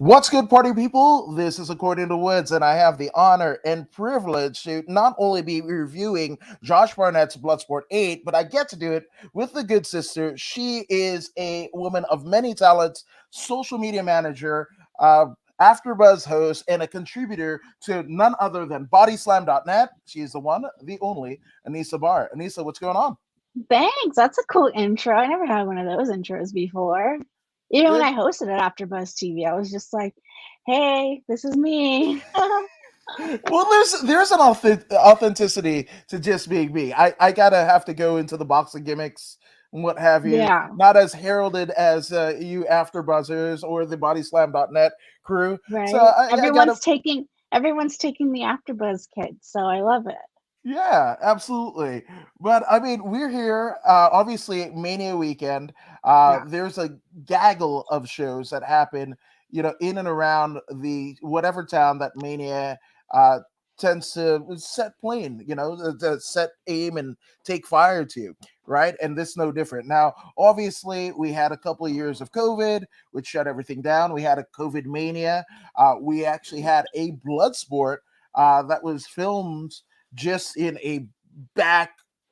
What's good, party people? This is According to Woods, and I have the honor and privilege to not only be reviewing Josh Barnett's Bloodsport 8, but I get to do it with the good sister. She is a woman of many talents, social media manager, AfterBuzz host, and a contributor to none other than BodySlam.net. She's the one, the only, Anissa Barr. Anissa, what's going on? Thanks. That's a cool intro. I never had one of those intros before. Even when It, I hosted it after Buzz TV, I was just like, "Hey, this is me." well, there's an authenticity to just being me. I gotta have to go into the boxing gimmicks and what have you. Yeah, Not as heralded as you after buzzers or the bodyslam.net crew. So right. I gotta, Everyone's taking the AfterBuzz kit, so I love it. yeah, absolutely. But I mean, we're here. Obviously, Mania weekend. Yeah, There's a gaggle of shows that happen, in and around the whatever town that Mania uh, tends to set plane. To set aim and take fire to. Right, and this no different. Now, obviously, we had a couple of years of COVID, which shut everything down. We had a COVID mania. We actually had a blood sport that was filmed just in a back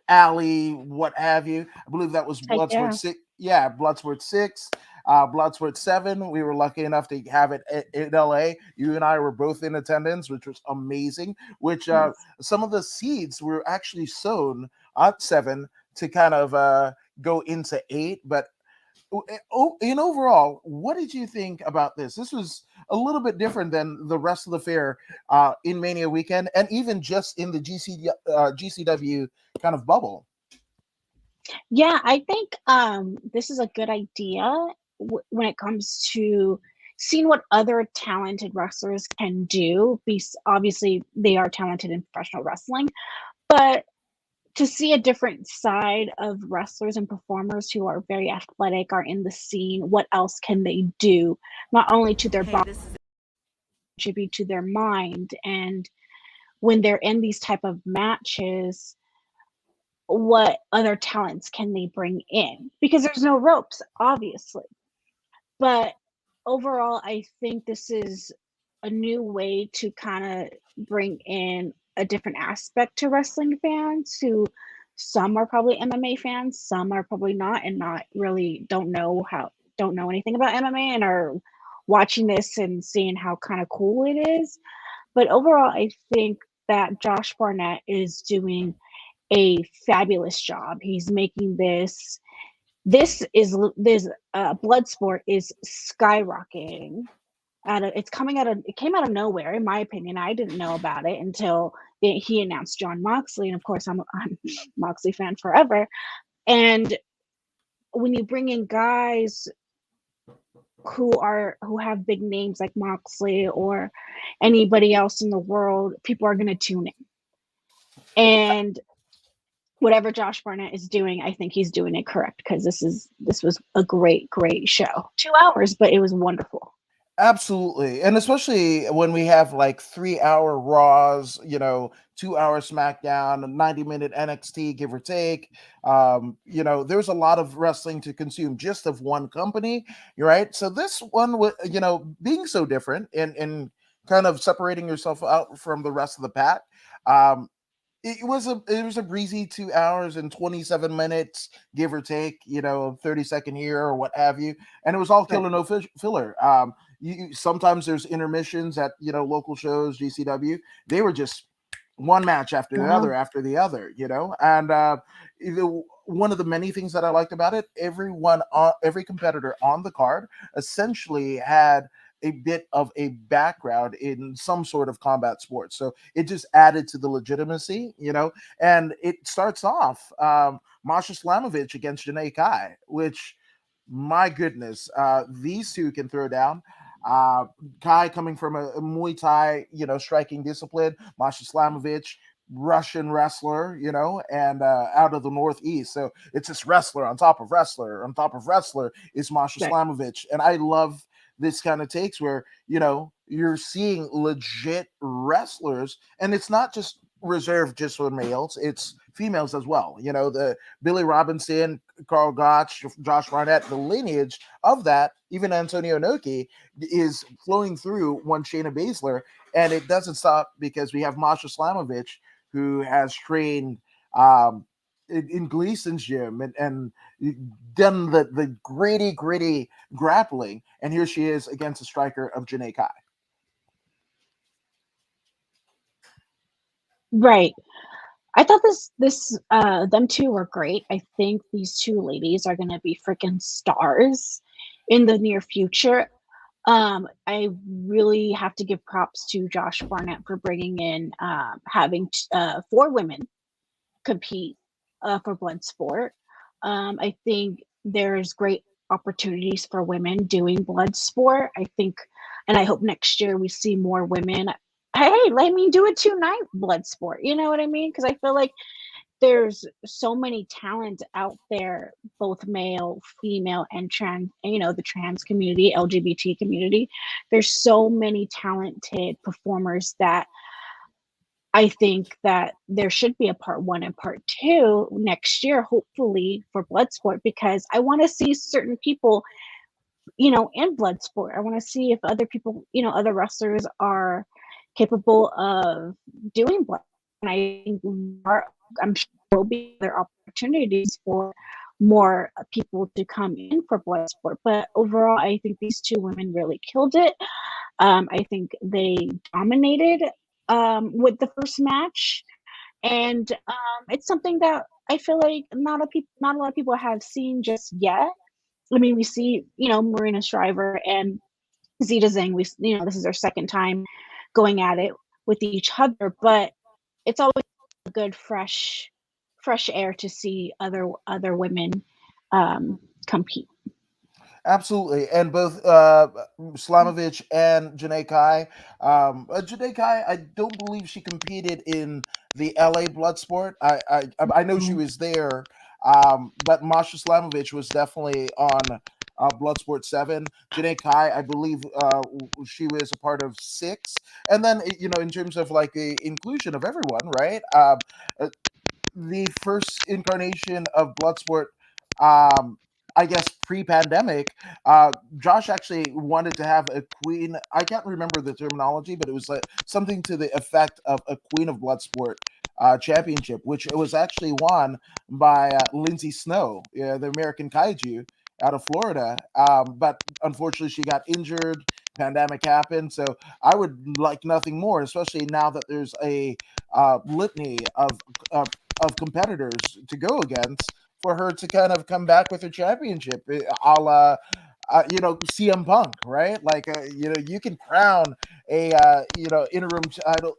alley, what have you. I believe that was heck Bloodsport yeah. 6. Yeah, Bloodsport 6. Bloodsport 7, we were lucky enough to have it in LA. You and I were both in attendance, which was amazing. Which Yes. some of the seeds were actually sown at 7 to kind of go into 8. But in overall, what did you think about this? This was a little bit different than the rest of the fair in Mania weekend, and even just in the GCW kind of bubble. Yeah, I think this is a good idea when it comes to seeing what other talented wrestlers can do. Obviously, they are talented in professional wrestling, but to see a different side of wrestlers and performers who are very athletic, are in the scene, what else can they do? Not only to their body, contribute to their mind. And when they're in these type of matches, what other talents can they bring in? Because there's no ropes, obviously. But overall, I think this is a new way to kind of bring in a different aspect to wrestling fans who some are probably MMA fans, some are probably not, and not really don't know anything about MMA and are watching this and seeing how kind of cool it is. But overall, I think that Josh Barnett is doing a fabulous job. He's making this Bloodsport is skyrocketing. It came out of nowhere, in my opinion. I didn't know about it until he announced John Moxley, and of course, I'm a Moxley fan forever. And when you bring in guys who have big names like Moxley or anybody else in the world, people are going to tune in. And whatever Josh Barnett is doing, I think he's doing it correct, because this was a great show. 2 hours, but it was wonderful. Absolutely. And especially when we have like 3 hour Raws, 2 hour SmackDown, a 90-minute NXT, give or take. There's a lot of wrestling to consume just of one company, right? So this one, being so different and kind of separating yourself out from the rest of the pack. Um, it was a breezy 2 hours and 27 minutes, give or take, 30-second here or what have you, and it was all Right. killer no filler. Sometimes there's intermissions at local shows, GCW. They were just one match Yeah. after the other, and one of the many things that I liked about it, every competitor on the card essentially had a bit of a background in some sort of combat sports. So it just added to the legitimacy, and it starts off Masha Slamovic against Janae Kai, which, my goodness, these two can throw down. Kai coming from a Muay Thai, striking discipline, Masha Slamovic, Russian wrestler, and out of the Northeast. So it's this wrestler on top of wrestler on top of wrestler is Masha Right. Slamovic. And I love this kind of takes where, you're seeing legit wrestlers, and it's not just reserved just for males. It's females as well. The Billy Robinson, Carl Gotch, Josh Ronnett, the lineage of that, even Antonio Inoki, is flowing through one Shayna Baszler, and it doesn't stop because we have Masha Slamovic, who has trained in Gleason's gym and done the gritty grappling, and here she is against a striker of Janae Kai. Right. I thought this them two were great. I think these two ladies are gonna be freaking stars in the near future. I really have to give props to Josh Barnett for bringing in having four women compete for Bloodsport. I think there's great opportunities for women doing Bloodsport. I think, and I hope next year we see more women. Hey, let me do a 2-night Bloodsport. You know what I mean? Because I feel like there's so many talent out there, both male, female, and trans. The trans community, LGBT community. There's so many talented performers that I think that there should be a part 1 and part 2 next year, hopefully, for Bloodsport, because I want to see certain people, in Bloodsport. I want to see if other people, other wrestlers are capable of doing blood. And I think I'm sure there will be other opportunities for more people to come in for Bloodsport. But overall, I think these two women really killed it. I think they dominated with the first match, and it's something that I feel like not a lot of people have seen just yet. I mean, we see Marina Shriver and Zeta Zhang. This is their second time going at it with each other, but it's always good fresh air to see other women compete. Absolutely, and both Slamovic and Janae Kai. Janae Kai, I don't believe she competed in the LA Bloodsport. I know she was there, but Masha Slamovic was definitely on Bloodsport 7. Janae Kai, I believe she was a part of 6. And then, in terms of like the inclusion of everyone, right? The first incarnation of Bloodsport, I guess pre-pandemic, Josh actually wanted to have a queen. I can't remember the terminology, but it was like something to the effect of a Queen of Bloodsport championship, which was actually won by Lindsay Snow, the American Kaiju out of Florida. But unfortunately, she got injured. Pandemic happened, so I would like nothing more, especially now that there's a litany of competitors to go against, for her to kind of come back with her championship, a la CM Punk, right? Like you can crown a interim title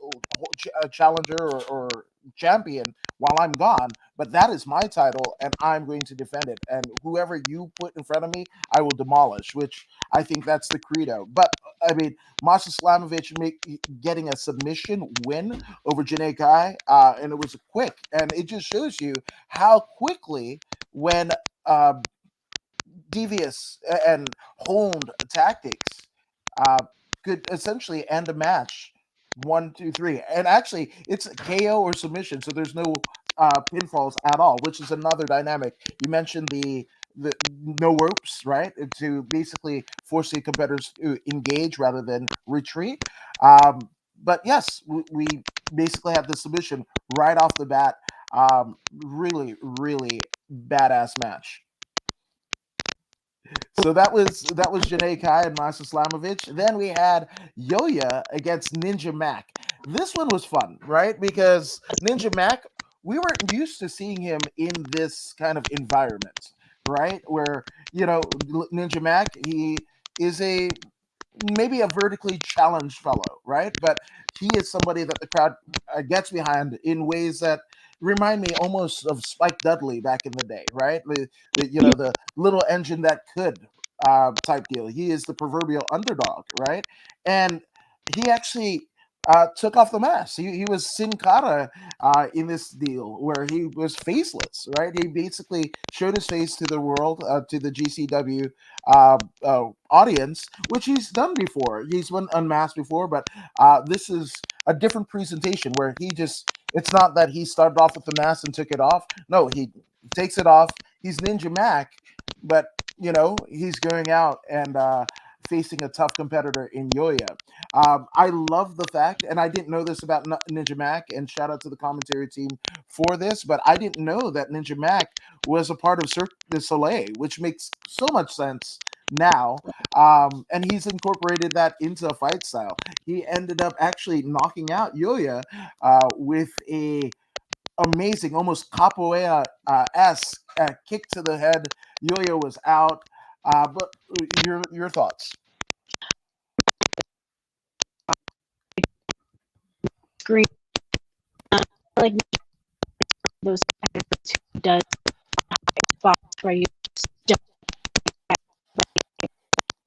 challenger or champion while I'm gone, but that is my title and I'm going to defend it, and whoever you put in front of me I will demolish, which I think that's the credo. But I mean, Masha Slamovic getting a submission win over Janae Kai, and it was quick, and it just shows you how quickly, when devious and honed tactics uh, could essentially end a match 1, 2, 3. And actually, it's KO or submission, so there's no pinfalls at all, which is another dynamic. You mentioned the no ropes, right? To basically force the competitors to engage rather than retreat. But yes, we basically had the submission right off the bat. Really, really badass match. So that was Janae Kai and Masha Slamovic. Then we had Yoya against Ninja Mac. This one was fun, right? Because Ninja Mac, we weren't used to seeing him in this kind of environment, right? Where Ninja Mac, he is a maybe a vertically challenged fellow, right? But he is somebody that the crowd gets behind in ways that remind me almost of Spike Dudley back in the day, right? The little engine that could type deal. He is the proverbial underdog, right? And he actually took off the mask. He was Sin Cara in this deal where he was faceless, right? He basically showed his face to the world, to the GCW audience, which he's done before. He's been unmasked before, but this is a different presentation where he just It's not that he started off with the mask and took it off. No, he takes it off. He's Ninja Mac, but he's going out and facing a tough competitor in Yoya. I love the fact, and I didn't know this about Ninja Mac, and shout out to the commentary team for this, but I didn't know that Ninja Mac was a part of Cirque du Soleil, which makes so much sense now. And he's incorporated that into a fight style. He ended up actually knocking out Yoya with a amazing, almost capoeira esque kick to the head. Yoya was out. But your thoughts? Screen, like those characters who does spots where you just don't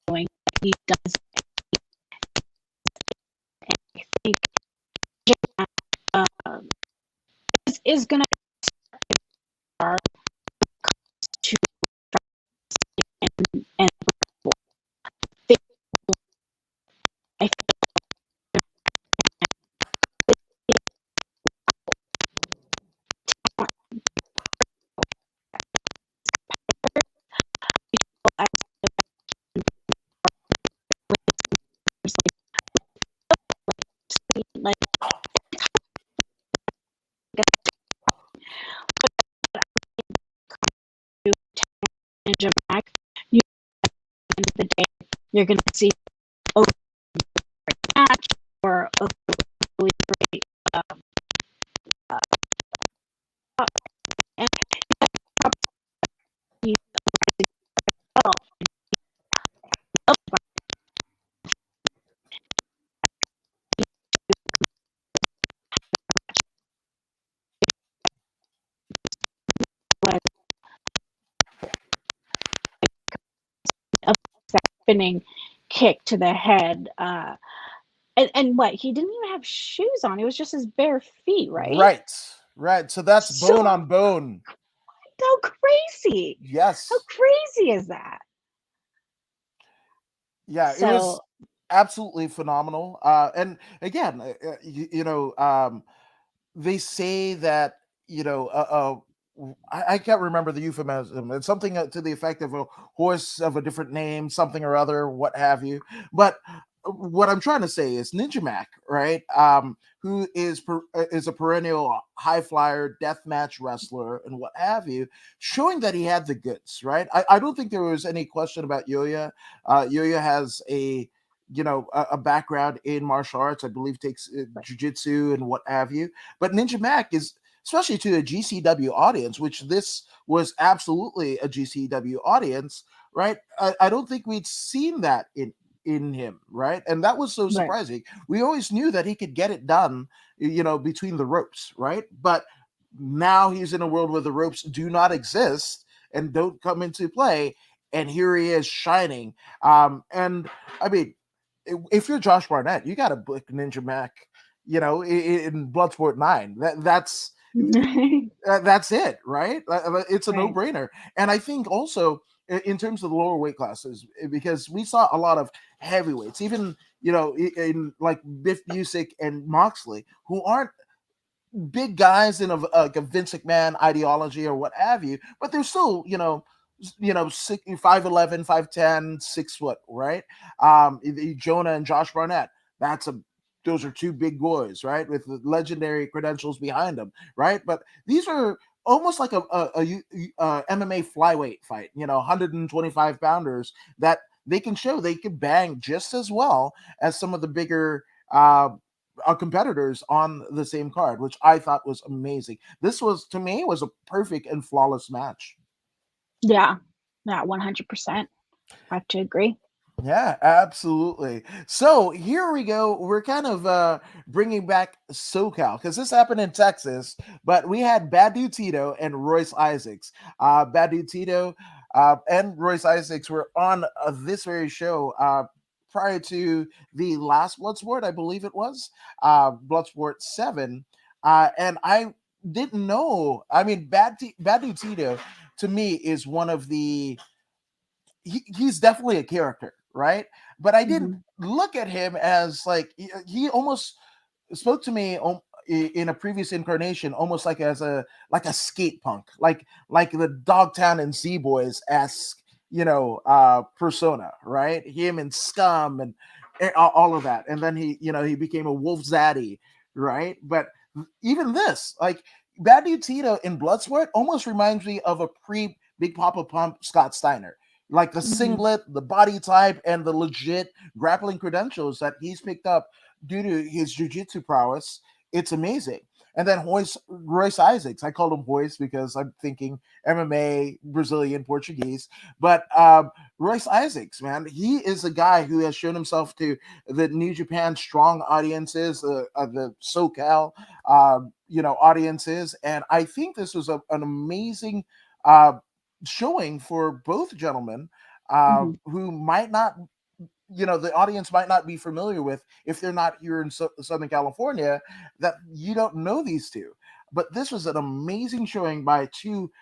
doing. He does. I think uh, is gonna start to and I like Ninja Mac. You end of the day, you're gonna see a match or a really great uh, and he was a spinning kick to the head. And what he didn't even have shoes on; it was just his bare feet, right? Right, right. So that's bone So on bone. how crazy! How Yes. crazy is that? Yeah, it was So absolutely phenomenal. And again, they say that I can't remember the euphemism. It's something to the effect of a horse of a different name, something or other, what have you. But what I'm trying to say is Ninja Mac, right? Who is a perennial high flyer, death match wrestler, and what have you, showing that he had the goods, right? I don't think there was any question about Yoya. Yoya has a background in martial arts. I believe takes jujitsu and what have you. But Ninja Mac is, especially to a GCW audience, which this was absolutely a GCW audience, right? I don't think we'd seen that in him, right? And that was so right, surprising. We always knew that he could get it done, between the ropes, right? But now he's in a world where the ropes do not exist and don't come into play, and here he is shining. And I mean, if you're Josh Barnett, you got to book Ninja Mac, in Bloodsport 9. That's it, right? It's a right. no-brainer. And I think also in terms of the lower weight classes, because we saw a lot of heavyweights, even in like Biff Busick and Moxley, who aren't big guys in like a Vince McMahon ideology or what have you, but they're still 5'11", 5'10", 6 foot, right? Jonah and Josh Barnett. Those are two big boys, right, with the legendary credentials behind them, right? But these are almost like a MMA flyweight fight, 125 pounders that they can show they can bang just as well as some of the bigger competitors on the same card, which I thought was amazing. This was, to me, was a perfect and flawless match. Yeah, yeah, 100%. I have to agree. Yeah, absolutely. So here we go. We're kind of bringing back SoCal because this happened in Texas, but we had Bad Dude Tito and Royce Isaacs. Bad Dude Tito and Royce Isaacs were on this very show prior to the last Bloodsport, I believe it was Bloodsport 7. And I didn't know. I mean, Bad Dude Tito to me is one of he's definitely a character, right? But I didn't Mhm. look at him as like he almost spoke to me in a previous incarnation, almost like a skate punk, like the Dogtown and Z Boys esque, persona, right? Him and Scum and all of that, and then he became a Wolf Zaddy, right? But even this, like Bad Dude Tito in Bloodsport, almost reminds me of a pre Big Papa Pump Scott Steiner. Like the Mhm. singlet, the body type, and the legit grappling credentials that he's picked up due to his jiu-jitsu prowess. It's amazing. And then Royce Isaacs, I call him Royce because I'm thinking MMA, Brazilian, Portuguese. But Royce Isaacs, man, he is a guy who has shown himself to the New Japan strong audiences, the SoCal, audiences. And I think this was an amazing uh, showing for both gentlemen Mhm. who might not, the audience might not be familiar with if they're not here in Southern California, that you don't know these two. But this was an amazing showing by two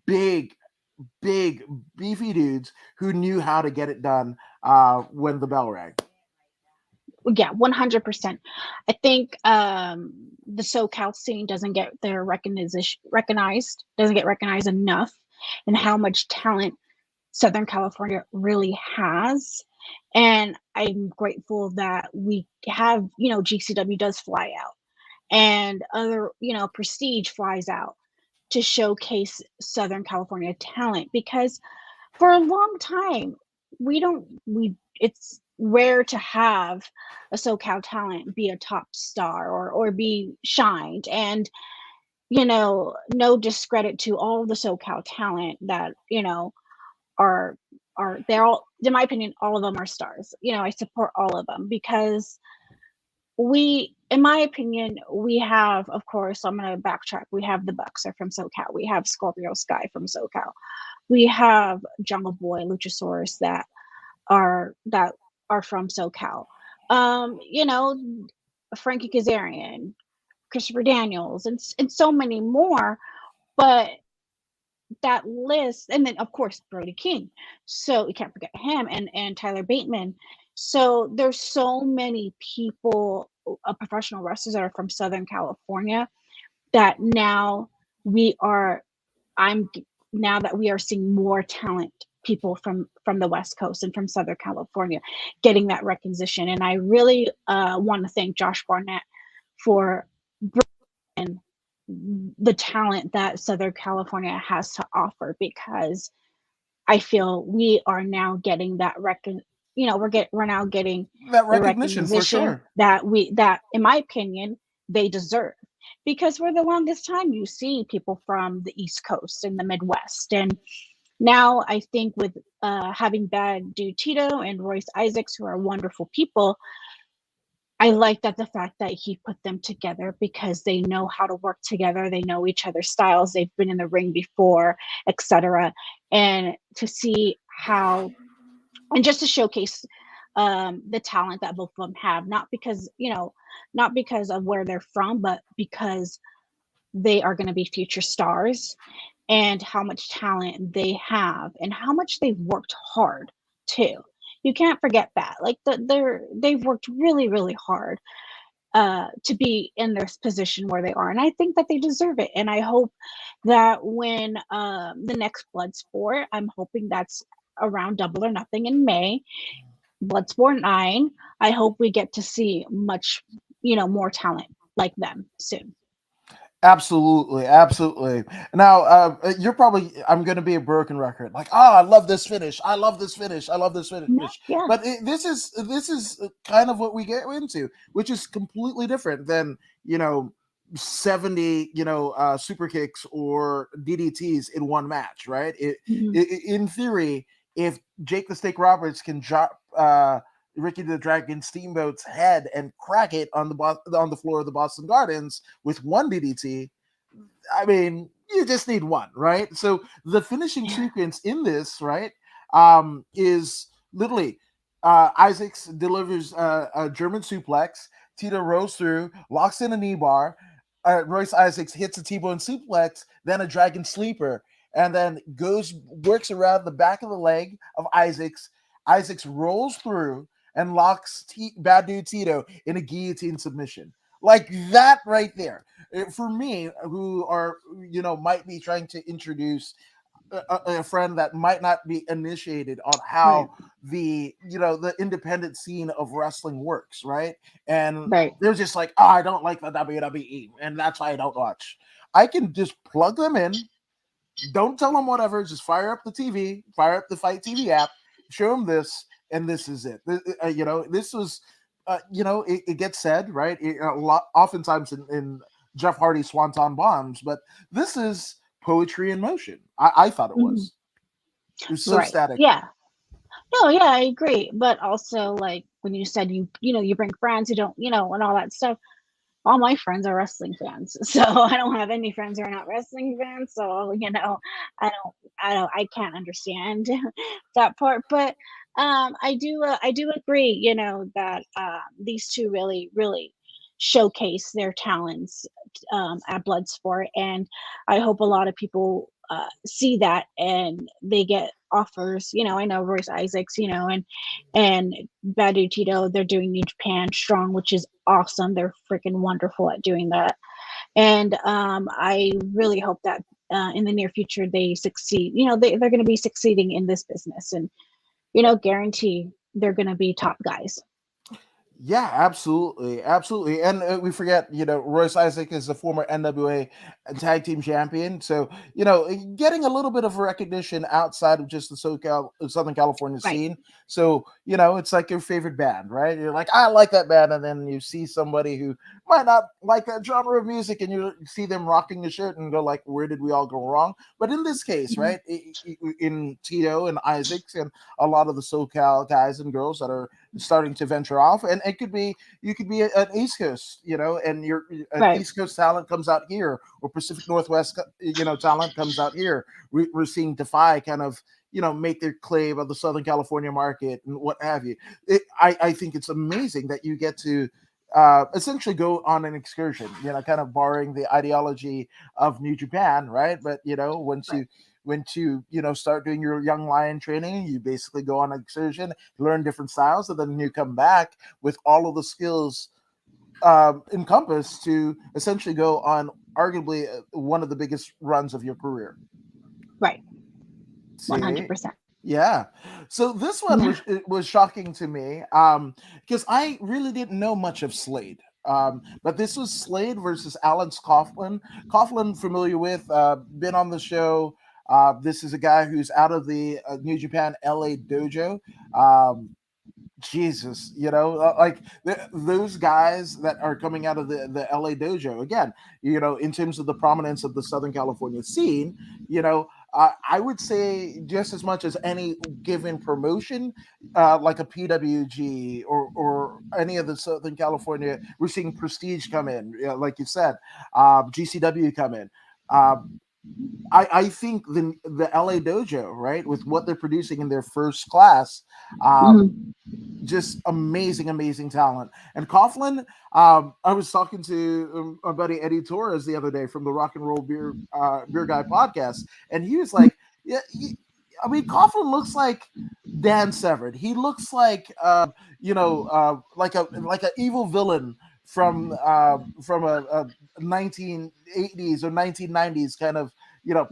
big, big, beefy dudes who knew how to get it done when the bell rang. Yeah, 100%. I think the SoCal scene doesn't get their doesn't get recognized enough, and how much talent Southern California really has. And I'm grateful that we have, GCW does fly out, and other, Prestige flies out to showcase Southern California talent, because for a long time we it's rare to have a SoCal talent be a top star, or be shined. And no discredit to all the SoCal talent that are they're all, in my opinion, all of them are stars. I support all of them, because in my opinion, we have, of course, I'm going to backtrack. We have the Bucks are from SoCal. We have Scorpio Sky from SoCal. We have Jungle Boy, Luchasaurus, that are from SoCal. You know, Frankie Kazarian, Christopher Daniels, and so many more. But that list, and then of course Brody King. So we can't forget him, and Tyler Bateman. So there's so many people, professional wrestlers that are from Southern California, that now we are I'm now that we are seeing more talent, people from the West Coast and from Southern California getting that recognition. And I really want to thank Josh Barnett for bringing the talent that Southern California has to offer, because I feel we are now getting that we're now getting That the recognition for recognition sure. that, in my opinion, they deserve. Because for the longest time, you see people from the East Coast and the Midwest, and now I think with having Bad Dude Tito and Royce Isaacs, who are wonderful people, I like that the fact that he put them together, because they know how to work together. They know each other's styles. They've been in the ring before, etc. And to see how, and just to showcase the talent that both of them have, not because of where they're from, but because they are going to be future stars, and how much talent they have, and how much they've worked hard too. You can't forget that. Like they've worked really, really hard to be in this position where they are, and I think that they deserve it. And I hope that when the next Bloodsport, I'm hoping that's around Double or Nothing in May, Bloodsport 9. I hope we get to see much, more talent like them soon. Absolutely, absolutely. Now, you're probably, I'm going to be a broken record. Like, I love this finish. I love this finish. I love this finish. No, yeah. But this is kind of what we get into, which is completely different than 70 super kicks or DDTs in one match, right? Mhm. In theory, if Jake the Snake Roberts can drop Ricky the Dragon Steamboat's head and crack it on the floor of the Boston Gardens with one DDT, I mean, you just need one, right? So the finishing Yeah. sequence in this, right, is literally Isaacs delivers a German suplex. Tito rolls through, locks in a knee bar. Royce Isaacs hits a T-bone suplex, then a dragon sleeper, and then works around the back of the leg of Isaacs. Isaacs rolls through and locks Bad Dude Tito in a guillotine submission. Like that right there. For me, who are, might be trying to introduce a friend that might not be initiated on Right. how the independent scene of wrestling works, right? And Right. they're just like, oh, I don't like the WWE, and that's why I don't watch. I can just plug them in, don't tell them whatever, just fire up the TV, fire up the Fight TV app, show them this, and this is it. This was, it gets said, right? A lot, oftentimes in Jeff Hardy's Swanton Bombs, but this is poetry in motion. I thought it Mhm. was. It was so Right. static. Yeah. No, yeah, I agree. But also, like when you said you bring friends who don't, and all that stuff. All my friends are wrestling fans, so I don't have any friends who are not wrestling fans. So I can't understand that part. But I do agree. That these two really really showcase their talents at Bloodsport, and I hope a lot of people see that and they get offers. I know Royce Isaacs, and Badu Tito, they're doing New Japan Strong, which is awesome. They're freaking wonderful at doing that. And I really hope that in the near future they succeed. They're going to be succeeding in this business and, guarantee they're going to be top guys. Yeah, absolutely, absolutely. And we forget, Royce Isaac is a former NWA tag team champion, so getting a little bit of recognition outside of just the Southern California Right. scene. So it's like your favorite band, right? You're like, I like that band, and then you see somebody who might not like that genre of music, and you see them rocking the shirt and go like, where did we all go wrong? But in this case, Mm-hmm. right, in Tito and Isaacs and a lot of the SoCal guys and girls that are starting to venture off, and it could be you could be an East Coast, and your an Right. East Coast talent comes out here, or Pacific Northwest, talent comes out here. We're seeing Defy kind of make their claim of the Southern California market and what have you. I think it's amazing that you get to essentially go on an excursion, kind of borrowing the ideology of New Japan, right? But once Right. you start doing your young lion training, you basically go on an excursion, learn different styles, and then you come back with all of the skills encompassed to essentially go on arguably one of the biggest runs of your career. Right. See? 100%. Yeah. So this one was shocking to me because I really didn't know much of Slade. But this was Slade versus Alex Coughlin. Coughlin, familiar with, been on the show. This is a guy who's out of the New Japan LA dojo. Um, Jesus, like those guys that are coming out of the LA dojo again, in terms of the prominence of the Southern California scene, I would say just as much as any given promotion, like a PWG or any of the Southern California, we're seeing Prestige come in, like you said, GCW come in. I think the LA dojo, right, with what they're producing in their first class, Mhm. just amazing, amazing talent. And Coughlin, I was talking to my buddy Eddie Torres the other day from the Rock and Roll Beer Guy podcast, and he was like, "Yeah, I mean, Coughlin looks like Dan Severed. He looks like, like an evil villain from a 1980s or 1990s kind of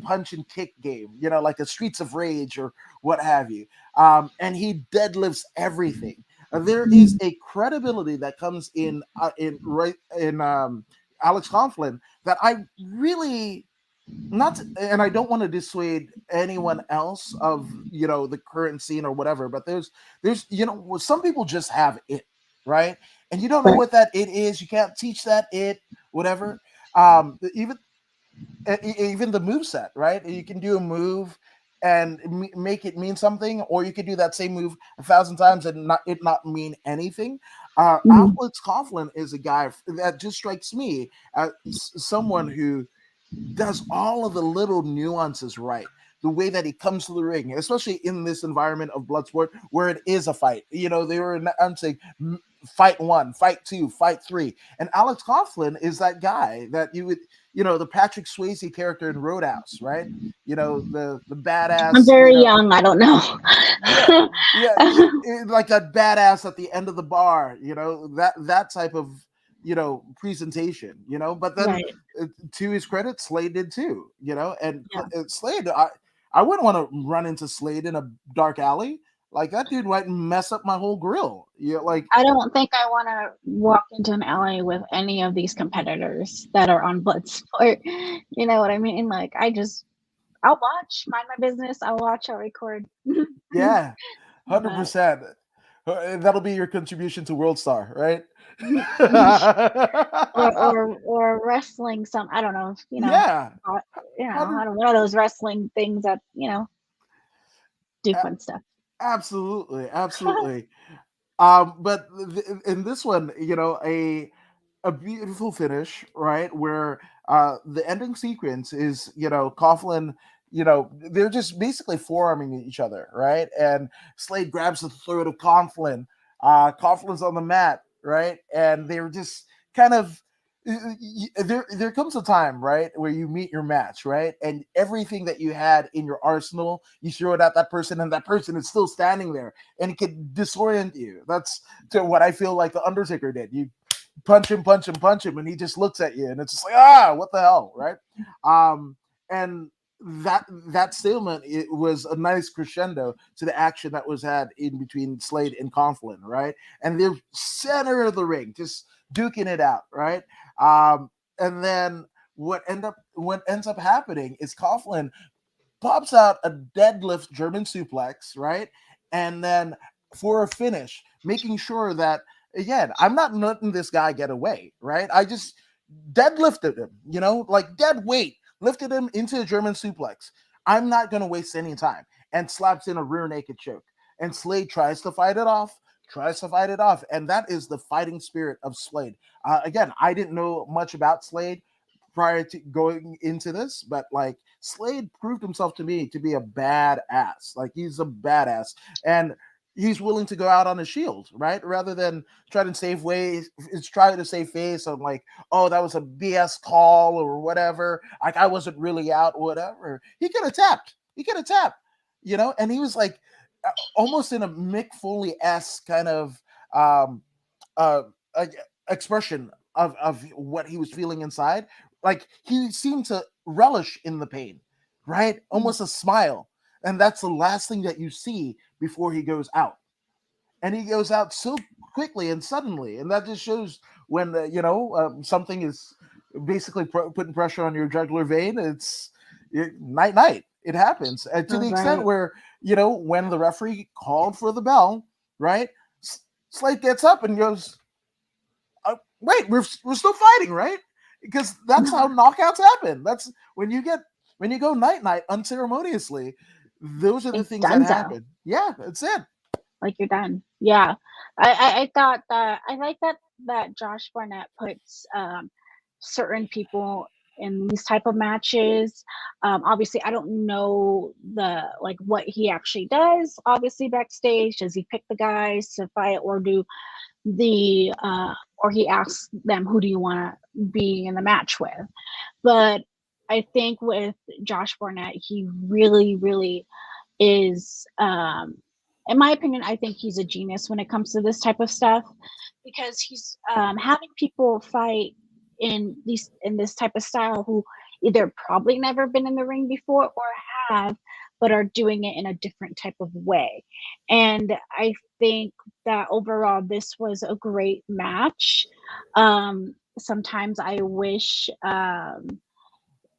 punch and kick game, like a Streets of Rage or what have you." And he deadlifts everything. There is a credibility that comes in Alex Coughlin that I really not, and I don't want to dissuade anyone else of the current scene or whatever, but there's some people just have it, right, and you don't know Right. what that it is. You can't teach that it, whatever. Even even the move set, right? You can do a move and make it mean something, or you could do that same move 1,000 times and not mean anything. Mhm. Alex Coughlin is a guy that just strikes me as someone who does all of the little nuances right. The way that he comes to the ring, especially in this environment of Bloodsport, where it is a fight. They were announcing fight one, fight two, fight three, and Alex Coughlin is that guy that you would, the Patrick Swayze character in Roadhouse, right? The I'm badass, very young. I don't know. yeah, yeah, like that badass at the end of the bar, that type of presentation, but then Right. to his credit, Slade did too, and Yeah. Slade, I wouldn't want to run into Slade in a dark alley. Like that dude might mess up my whole grill. Like I don't think I want to walk into an alley with any of these competitors that are on Bloodsport. You know what I mean? Like, I'll watch, mind my business. I'll watch, I'll record. yeah, But 100%. That'll be your contribution to World Star, right? or wrestling some, I don't know, Yeah, uh, I 100. don't know those wrestling things that, do fun stuff. Absolutely, absolutely. But in this one, a beautiful finish, right? Where the ending sequence is, Coughlin, they're just basically forearming each other, right? And Slade grabs the throat of Coughlin. Coughlin's on the mat, right? And they're just kind of there comes a time, right, where you meet your match, right, and everything that you had in your arsenal, you throw it at that person, and that person is still standing there, and it can disorient you. That's to what I feel like the Undertaker did. You punch him, punch him, punch him, and he just looks at you, and it's just like, what the hell, right? And that stalemate, it was a nice crescendo to the action that was had in between Slade and Coughlin, right? And they're center of the ring, just duking it out, right? And then what ends up happening is Coughlin pops out a deadlift German suplex, right? And then for a finish, making sure that, again, I'm not letting this guy get away, right? I just deadlifted him, like dead weight, lifted him into a German suplex. I'm not going to waste any time, and slaps in a rear naked choke. And Slade tries to fight it off. And that is the fighting spirit of Slade. Again, I didn't know much about Slade prior to going into this, but like Slade proved himself to me to be a badass. Like he's a badass, and he's willing to go out on a shield, right? Rather than try to save face on like, oh, that was a BS call or whatever. Like I wasn't really out, whatever. He could have tapped. And he was like almost in a Mick Foley esque kind of um, uh, uh, expression of what he was feeling inside. Like he seemed to relish in the pain, right? Almost a smile. And that's the last thing that you see before he goes out. And he goes out so quickly and suddenly. And that just shows when, something is basically putting pressure on your jugular vein. It's night, night. It happens to the extent Right. where, when the referee called for the bell, right? Slate gets up and goes, wait, we're still fighting, right? Because that's how knockouts happen. That's when you go night night unceremoniously. Those are the It's things that done so. happen. Yeah, that's it. Like you're done. Yeah. I thought that I like that Josh Barnett puts certain people in these type of matches. Obviously I don't know the like what he actually does obviously backstage. Does he pick the guys to fight or do the or he asks them who do you want to be in the match with? But I think with Josh Barnett, he really, really is in my opinion, I think he's a genius when it comes to this type of stuff because he's having people fight in this type of style who either probably never been in the ring before or have but are doing it in a different type of way. And I think that overall this was a great match. Sometimes I wish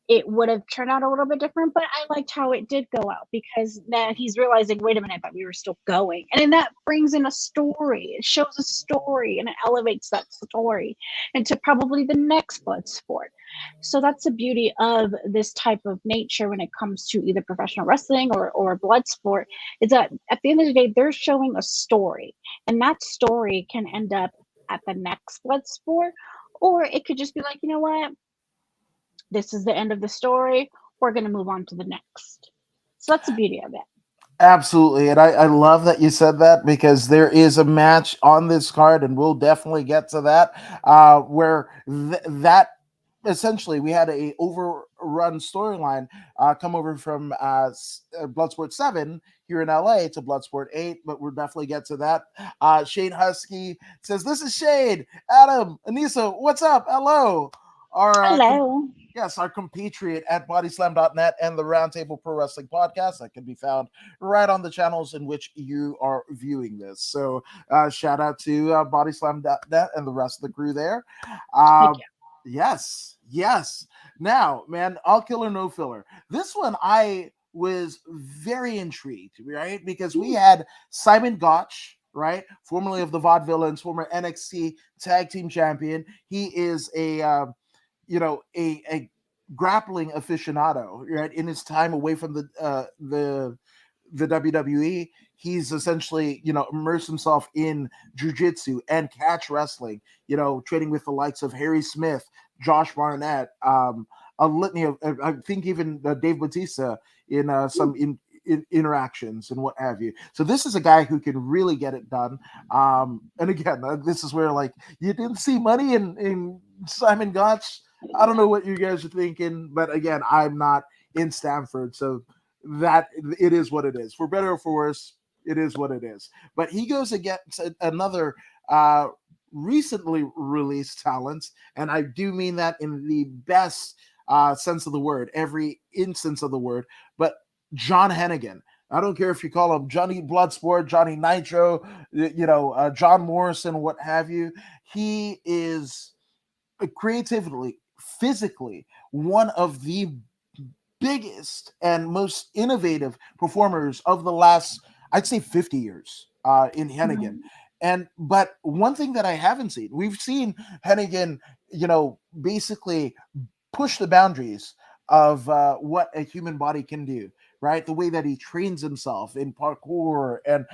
it would have turned out a little bit different, but I liked how it did go out because now he's realizing, wait a minute, but we were still going. And then that brings in a story. It shows a story and it elevates that story into probably the next Bloodsport. So that's the beauty of this type of nature when it comes to either professional wrestling or Bloodsport, is that at the end of the day, they're showing a story. And that story can end up at the next Bloodsport, or it could just be like, you know what? This is the end of the story. We're going to move on to the next. So that's the beauty of it. Absolutely. And I love that you said that because there is a match on this card, and we'll definitely get to that, where that essentially we had a overrun storyline come over from Bloodsport 7 here in LA to Bloodsport 8, but we'll definitely get to that. Shane Husky says, "This is Shade, Adam, Anissa, what's up? Hello." Our Hello. yes, our compatriot at bodyslam.net and the Roundtable Pro Wrestling Podcast that can be found right on the channels in which you are viewing this. So shout out to bodyslam.net and the rest of the crew there. Heck Uh, yes, yes. Now, man, all killer, no filler. This one I was very intrigued, right? Because we yeah. had Simon Gotch, right? Formerly of the Vaudevillains, former NXT Tag Team Champion. He is a grappling aficionado, right? In his time away from the WWE, he's essentially, immersed himself in jujitsu and catch wrestling, training with the likes of Harry Smith, Josh Barnett, a litany of, I think even Dave Bautista in interactions and what have you. So this is a guy who can really get it done. And again, this is where like you didn't see money in Simon Gotch. I don't know what you guys are thinking, but again, I'm not in Stanford, so that it is what it is. For better or for worse, it is what it is. But he goes against another recently released talent, and I do mean that in the best sense of the word, every instance of the word. But John Hennigan. I don't care if you call him Johnny Bloodsport, Johnny Nitro, John Morrison, what have you. He is creatively, physically, one of the biggest and most innovative performers of the last, I'd say, 50 years in Hennigan. But one thing that I haven't seen, we've seen Hennigan, basically push the boundaries of what a human body can do, right? The way that he trains himself in parkour and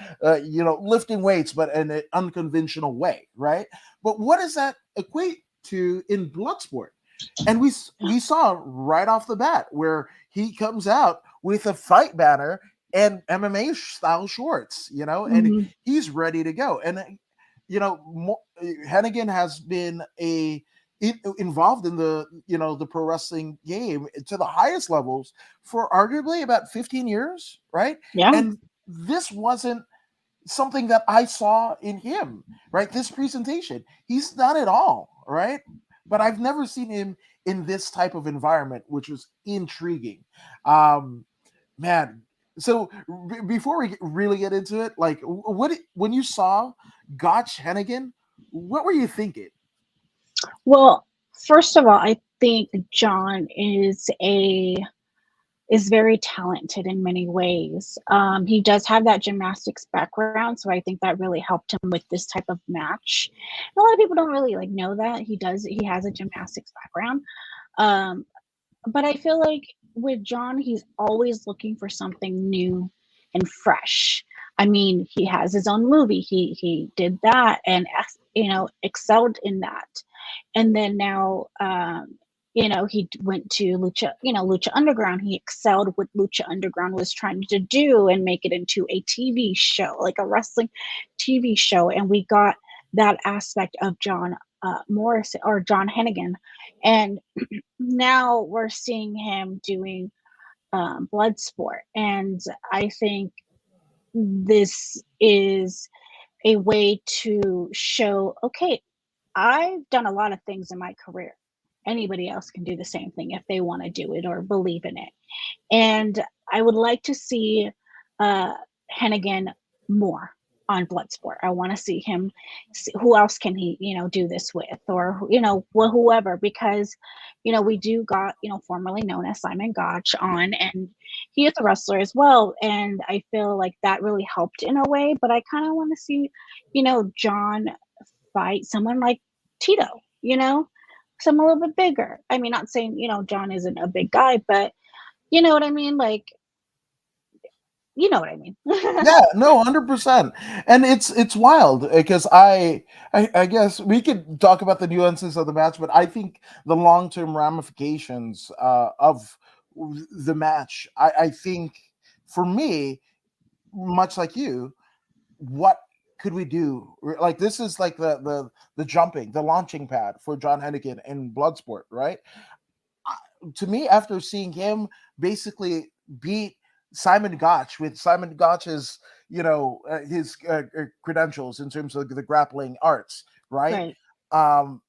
lifting weights, but in an unconventional way, right? But what does that equate to in Bloodsport? And we saw right off the bat where he comes out with a fight banner and MMA style shorts, and Mm-hmm. he's ready to go. And Hennigan has been involved in the pro wrestling game to the highest levels for arguably about 15 years, right? Yeah. And this wasn't something that I saw in him, right? This presentation, he's done it all, right? But I've never seen him in this type of environment, which was intriguing. Um, Man, so before we really get into it, like, when you saw Gotch Hennigan, what were you thinking? Well, first of all, I think John is very talented in many ways. He does have that gymnastics background, so I think that really helped him with this type of match. And a lot of people don't really like know that he does. He has a gymnastics background, um, but I feel like with John, he's always looking for something new and fresh. I mean, he has his own movie. He did that and excelled in that. And then now, he went to Lucha Underground. He excelled what Lucha Underground was trying to do and make it into a TV show, like a wrestling TV show. And we got that aspect of John Morris or John Hennigan. And now we're seeing him doing Bloodsport. And I think this is a way to show, okay, I've done a lot of things in my career. Anybody else can do the same thing if they want to do it or believe in it. And I would like to see uh, Hennigan more on Bloodsport. I want to see him. See, who else can he, do this with, or whoever? Because, we do got formerly known as Simon Gotch on, and he is a wrestler as well. And I feel like that really helped in a way. But I kind of want to see, John fight someone like Tito. Some a little bit bigger. I mean, not saying John isn't a big guy, but you know what I mean? Like, you know what I mean. Yeah, no, 100%. And it's wild because I guess we could talk about the nuances of the match, but I think the long-term ramifications of the match, I think for me, much like you, what could we do? Like this is like the jumping, the launching pad for John Hennigan in Bloodsport, right? To me, after seeing him basically beat Simon Gotch with Simon Gotch's, his credentials in terms of the grappling arts, right? Right. Um,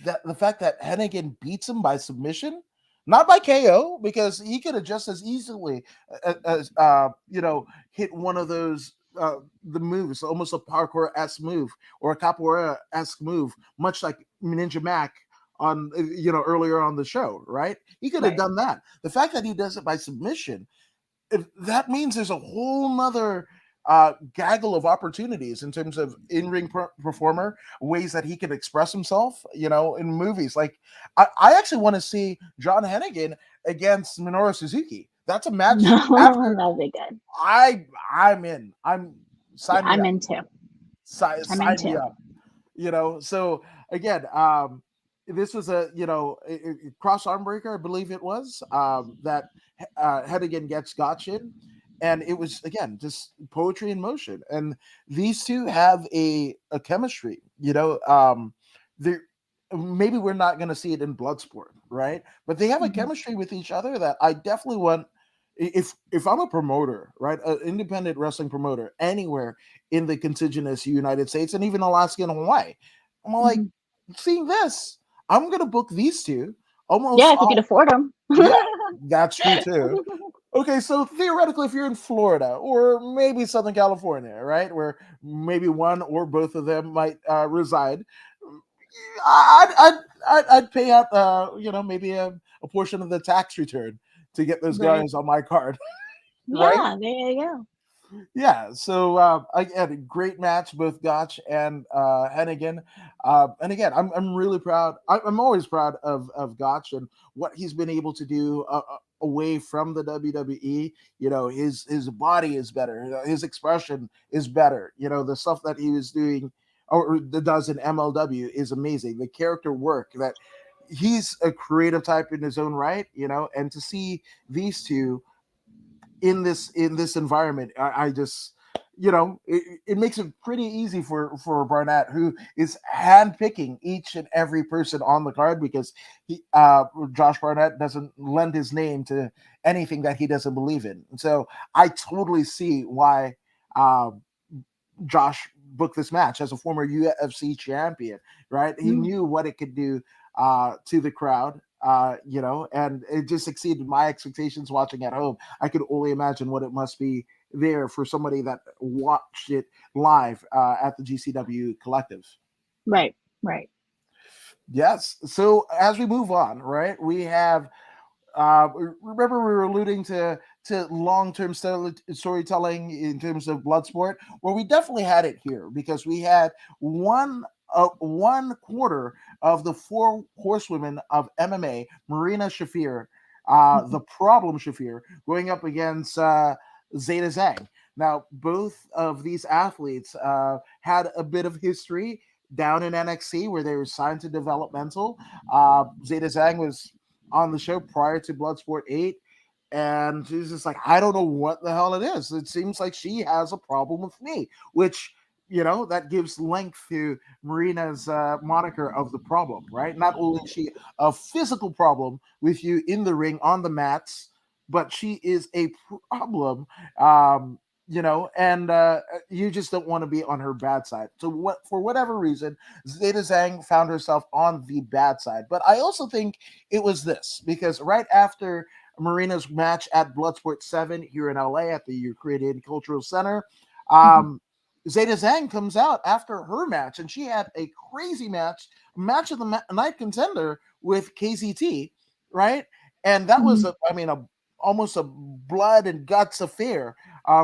that the fact that Hennigan beats him by submission, not by KO, because he could have just as easily, as hit one of those. The moves, almost a parkour esque move or a capoeira esque move, much like Ninja Mac on earlier on the show, right? He could have Right. done that. The fact that he does it by submission, that means there's a whole nother gaggle of opportunities in terms of in-ring performer, ways that he can express himself, in movies. Like I actually want to see John Hennigan against Minoru Suzuki. That's a match No, after that'll be good. I'm in. I'm Yeah, sign me I'm up. into. I'm Sign me into. up. So again, this was a cross arm breaker, I believe it was, that Hennigan gets Gotch in, and it was again just poetry in motion, and these two have a chemistry. They maybe we're not going to see it in Bloodsport, right? But they have a Mhm. chemistry with each other that I definitely want. If I'm a promoter, right, an independent wrestling promoter anywhere in the contiguous United States and even Alaska and Hawaii, I'm like, Mhm. seeing this, I'm gonna book these two. Yeah, Almost, if you could afford them. yeah, that's true too. Okay, so theoretically, if you're in Florida or maybe Southern California, right, where maybe one or both of them might reside, I'd pay out, maybe a portion of the tax return to get those Right. guys on my card, right? Yeah, there you go. Yeah, so again, a great match, both Gotch and Hennigan. And again, I'm really proud. I'm always proud of Gotch and what he's been able to do away from the WWE. His body is better. His expression is better. The stuff that he was doing or that does in MLW is amazing. The character work that he's a creative type in his own right. And to see these two in this environment, I just it makes it pretty easy for Barnett, who is handpicking each and every person on the card because he Josh Barnett doesn't lend his name to anything that he doesn't believe in. So I totally see why uh, Josh booked this match as a former UFC champion, right? He Mm, knew what it could do to the crowd, and it just exceeded my expectations watching at home. I could only imagine what it must be there for somebody that watched it live at the GCW Collective. right, right. Yes. So as we move on, right, we have remember we were alluding to long-term storytelling in terms of Bloodsport. Well, we definitely had it here because we had one quarter of the four horsewomen of MMA, Marina Shafir, Mhm. the problem Shafir, going up against Zeta Zhang. Now, both of these athletes had a bit of history down in NXT where they were signed to developmental. Zeta Zhang was on the show prior to Bloodsport 8. And she's just like, I don't know what the hell it is. It seems like she has a problem with me, which, that gives length to Marina's moniker of the problem, right? Not only is she a physical problem with you in the ring on the mats, but she is a problem, and you just don't want to be on her bad side. So, for whatever reason, Zeta Zhang found herself on the bad side. But I also think it was this because right after Marina's match at Bloodsport 7 here in LA at the Ukrainian Cultural Center, Mhm. um, Zeta Zhang comes out after her match, and she had a crazy match of the night contender with KZT, right? And that was, Mhm. almost a blood and guts affair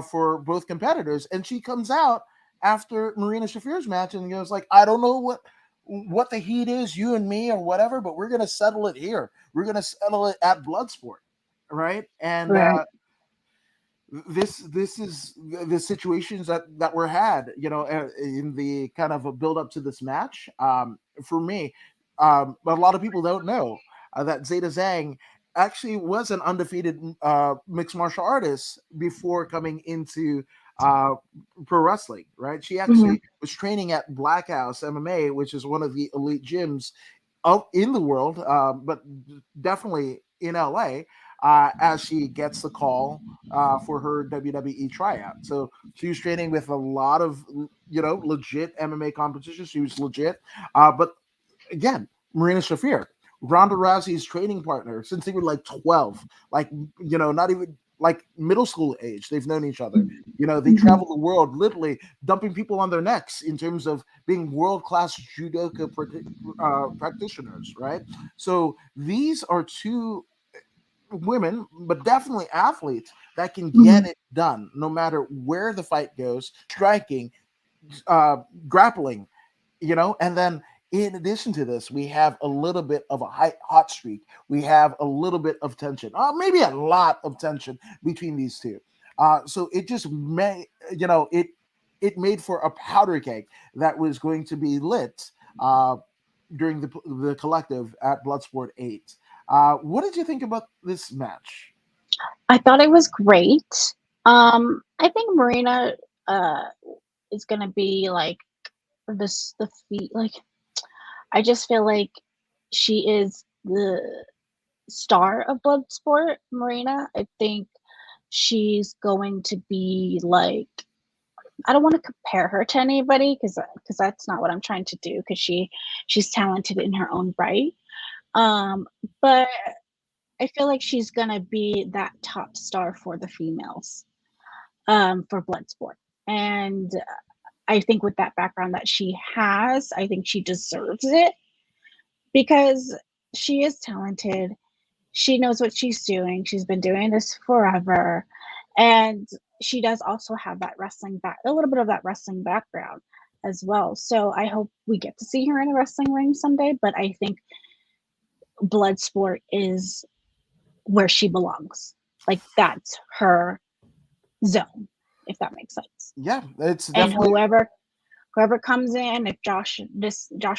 for both competitors. And she comes out after Marina Shafir's match and goes like, I don't know what the heat is, you and me or whatever, but we're gonna settle it here. We're gonna settle it at Bloodsport, right? And Right. this is the situations that were had, in the kind of a build up to this match. For me, a lot of people don't know that Zeta Zhang actually was an undefeated mixed martial artist before coming into uh, pro wrestling, right? She Mhm. actually was training at Black House MMA, which is one of the elite gyms in the world, but definitely in LA. As she gets the call for her WWE tryout, so she was training with a lot of legit MMA competition. She was legit, but again, Marina Shafir, Ronda Rousey's training partner since they were like 12, like, not even like middle school age. They've known each other. They Mhm. travel the world literally dumping people on their necks in terms of being world class judoka practitioners, right? So these are two women, but definitely athletes that can get Mhm. it done no matter where the fight goes, striking, grappling, and then in addition to this, we have a little bit of a hot streak. We have a little bit of tension, maybe a lot of tension between these two. So it just may, it made for a powder keg that was going to be lit during the collective at Bloodsport 8. What did you think about this match? I thought it was great. I think Marina uh is gonna be like this the feet like I just feel like she is the star of Bloodsport, Marina. I think she's going to be like I don't want to compare her to anybody because that's not what I'm trying to do because she's talented in her own right. Um, but I feel like she's gonna be that top star for the females for Bloodsport, and I think with that background that she has, I think she deserves it because she is talented. She knows what she's doing. She's been doing this forever. And she does also have that a little bit of that wrestling background as well. So I hope we get to see her in a wrestling ring someday. But I think Bloodsport is where she belongs. Like that's her zone, if that makes sense. Yeah, it's And definitely. whoever comes in, if Josh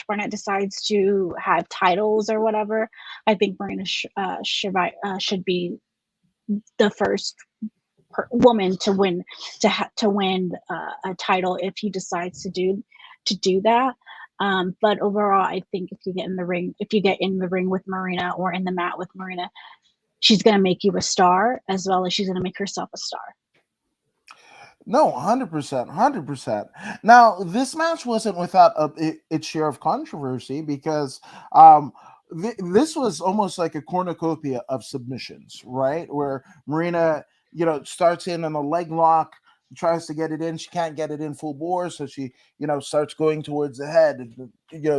Barnett decides to have titles or whatever, I think Marina should be the first woman to win a title if he decides to do that. But overall, I think if you get in the ring with Marina or in the mat with Marina, she's gonna make you a star as well as she's gonna make herself a star. No, 100%, 100%. Now, this match wasn't without its share of controversy because this was almost like a cornucopia of submissions, right? Where Marina, starts in on a leg lock, tries to get it in. She can't get it in full bore, so she, starts going towards the head,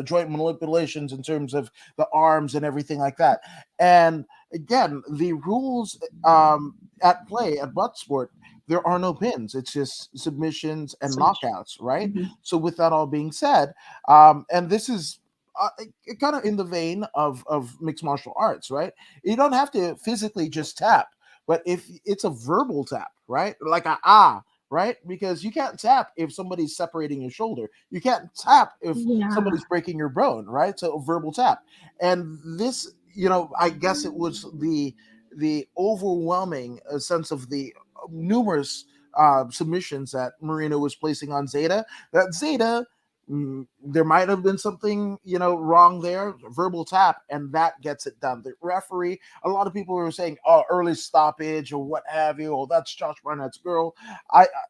joint manipulations in terms of the arms and everything like that. And again, the rules at play at Bloodsport, there are no pins. It's just submissions and Submission. knockouts, right? Mhm. So, with that all being said, and this is kind of in the vein of mixed martial arts, right? You don't have to physically just tap, but if it's a verbal tap, right? Like a right? Because you can't tap if somebody's separating your shoulder. You can't tap if Yeah. somebody's breaking your bone, right? So a verbal tap. And this, I guess it was the overwhelming sense of the numerous submissions that Marino was placing on Zeta. That Zeta, there might have been something wrong there, verbal tap, and that gets it done. The referee, a lot of people were saying, "Oh, early stoppage" or what have you. Oh, that's Josh Barnett's girl.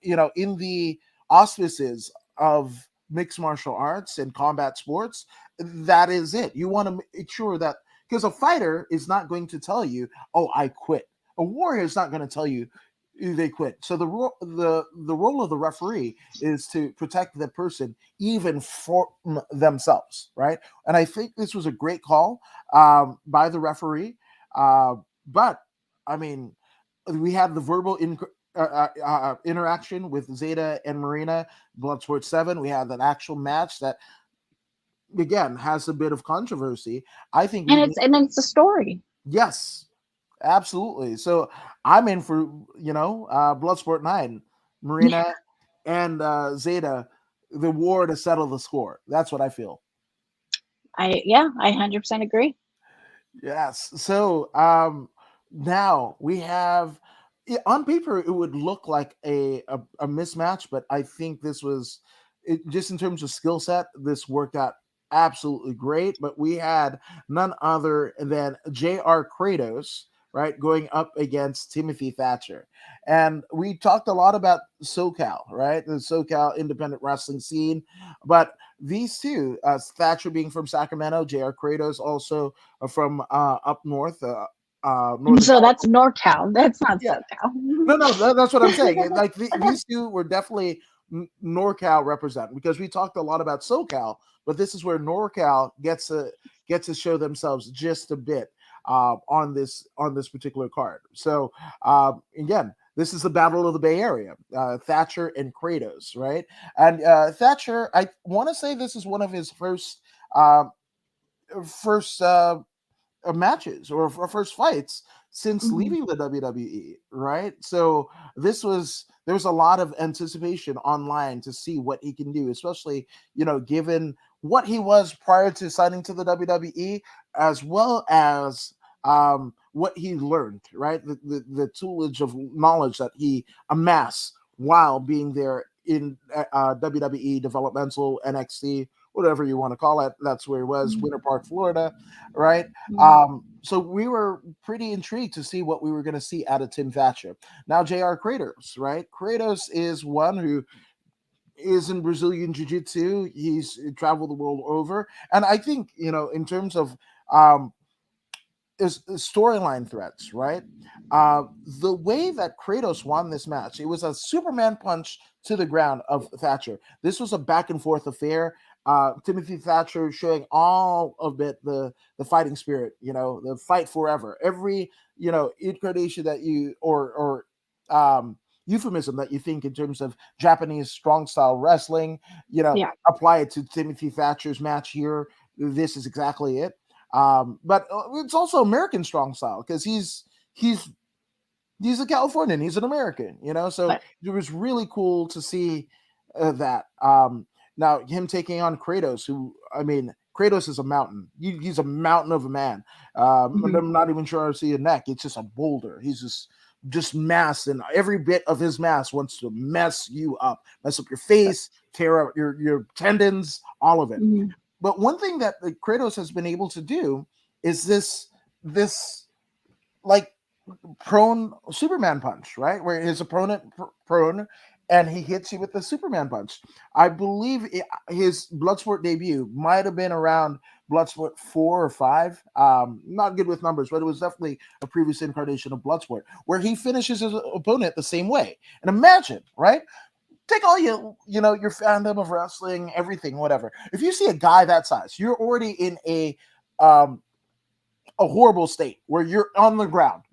In the auspices of mixed martial arts and combat sports, that is it. You want to make sure that because a fighter is not going to tell you, "Oh, I quit." A warrior is not going to tell you they quit. So the role of the referee is to protect the person even from themselves, right? And I think this was a great call by the referee. But I mean, we had the verbal interaction with Zeta and Marina, Bloodsport 7. We had an actual match that again has a bit of controversy. I think we And it's a story. yes, absolutely. So I'm in for Bloodsport 9, Marina and Zeta, the war to settle the score. That's what I feel. I 100% agree. Yes. So now we have. on paper it would look like a mismatch, but I think this was just in terms of skill set, this worked out absolutely great. But we had none other than J.R. Kratos, right, going up against Timothy Thatcher. And we talked a lot about SoCal, right, the SoCal independent wrestling scene. But these two, Thatcher being from Sacramento, J.R. Kratos also from up north, Northern So that's California. NorCal. That's not Yeah, SoCal. no, no, that's what I'm saying. Like these two were definitely NorCal represent, because we talked a lot about SoCal, but this is where NorCal gets to show themselves just a bit on this particular card. So again, this is the Battle of the Bay Area, Thatcher and Kratos, right? And Thatcher, I want to say this is one of his uh, first matches or first fights since Mhm. leaving the WWE, right? So there was a lot of anticipation online to see what he can do, especially given what he was prior to signing to the WWE, as well as what he learned, right? The toolage of knowledge that he amassed while being there in WWE developmental NXT, whatever you want to call it. That's where he was, Winter Mhm. Park, Florida, right? Mhm. So we were pretty intrigued to see what we were going to see out of Tim Thatcher. Now, J.R. Kratos, right? Kratos is one who is in Brazilian Jiu Jitsu. He's traveled the world over. And I think, in terms of um, is storyline threats, right? The way that Kratos won this match, it was a Superman punch to the ground of Thatcher. This was a back and forth affair. Timothy Thatcher showing all of it, the fighting spirit, the fight forever. Every incarnation that you or euphemism that you think in terms of Japanese strong style wrestling, Yeah. apply it to Timothy Thatcher's match here. This is exactly it. But it's also American strong style because he's he's a Californian, he's an American, so But it was really cool to see that. Now him taking on Kratos, who I mean, Kratos is a mountain. He's a mountain of a man. And mhm. I'm not even sure I see a neck. It's just a boulder. He's just mass, and every bit of his mass wants to mess you up, mess up your But face, tear up your tendons, all of it. mhm. But one thing that Kratos has been able to do is this like prone Superman punch, right? Where his opponent prone and he hits you with the Superman punch. I believe his Bloodsport debut might have been around Bloodsport 4 or 5. Not good with numbers, but it was definitely a previous incarnation of Bloodsport where he finishes his opponent the same way. And imagine, right? Take all your fandom of wrestling, everything, whatever. If you see a guy that size, you're already in um a horrible state where you're on the ground,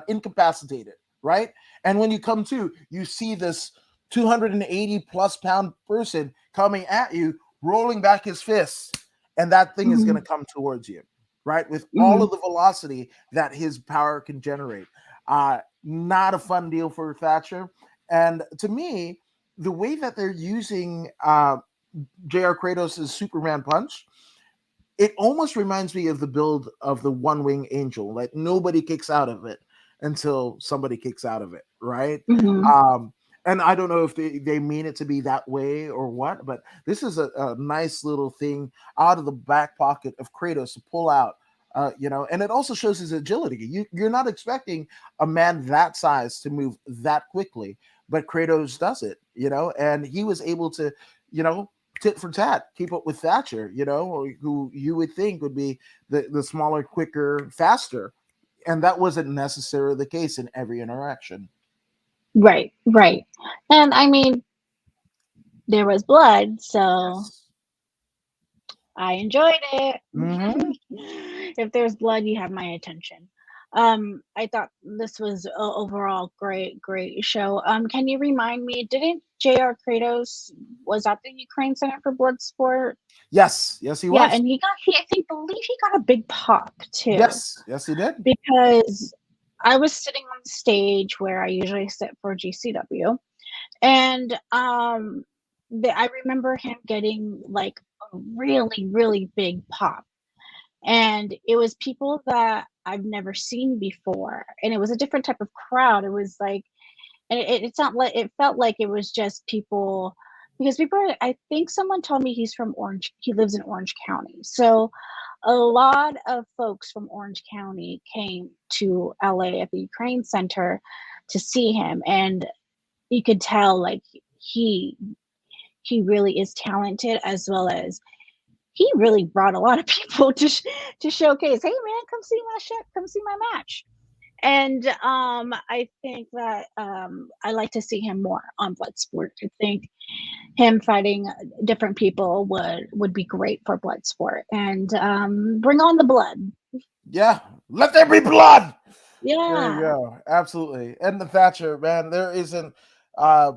incapacitated, right? And when you come to, you see this 280 plus pound person coming at you, rolling back his fists, and that thing is going to Mhm. come towards you, right? With all Mhm. of the velocity that his power can generate. Not a fun deal for Thatcher. And to me, the way that they're using J.R. Kratos' Superman punch, it almost reminds me of the build of the one wing angel. Like nobody kicks out of it until somebody kicks out of it, right? Mhm. Um, and I don't know if they mean it to be that way or what, but this is a nice little thing out of the back pocket of Kratos to pull out. And it also shows his agility. You're not expecting a man that size to move that quickly, but Kratos does it, and he was able to, you know, tit for tat, keep up with Thatcher, who you would think would be the smaller, quicker, faster. And that wasn't necessarily the case in every interaction. Right. Right. And I mean, there was blood, so Yes. I enjoyed it. Mm-hmm. If there's blood, you have my attention. I thought this was overall great show. Can you remind me? Didn't J.R. Kratos was at the Ukraine Center for Bloodsport? Yes. Yes, he Yeah, was. and I think believe he got a big pop too Yes. Yes, he did. because I was sitting on the stage where I usually sit for GCW, and I remember him getting like a really big pop, and it was people that I've never seen before, and it was a different type of crowd. It was like, and it's not like it felt like it was just people because people are, I think someone told me he's from Orange, he lives in Orange County. So a lot of folks from Orange County came to LA at the Ukraine Center to see him, and you could tell like he he really is talented, as well as he really brought a lot of people to showcase, hey man, come see my shit, come see my match. And I think that I like to see him more on Bloodsport. I think him fighting different people would be great for Bloodsport, and bring on the blood. Yeah, let there be blood. There you Yeah. go. Absolutely. And the Thatcher, man, uh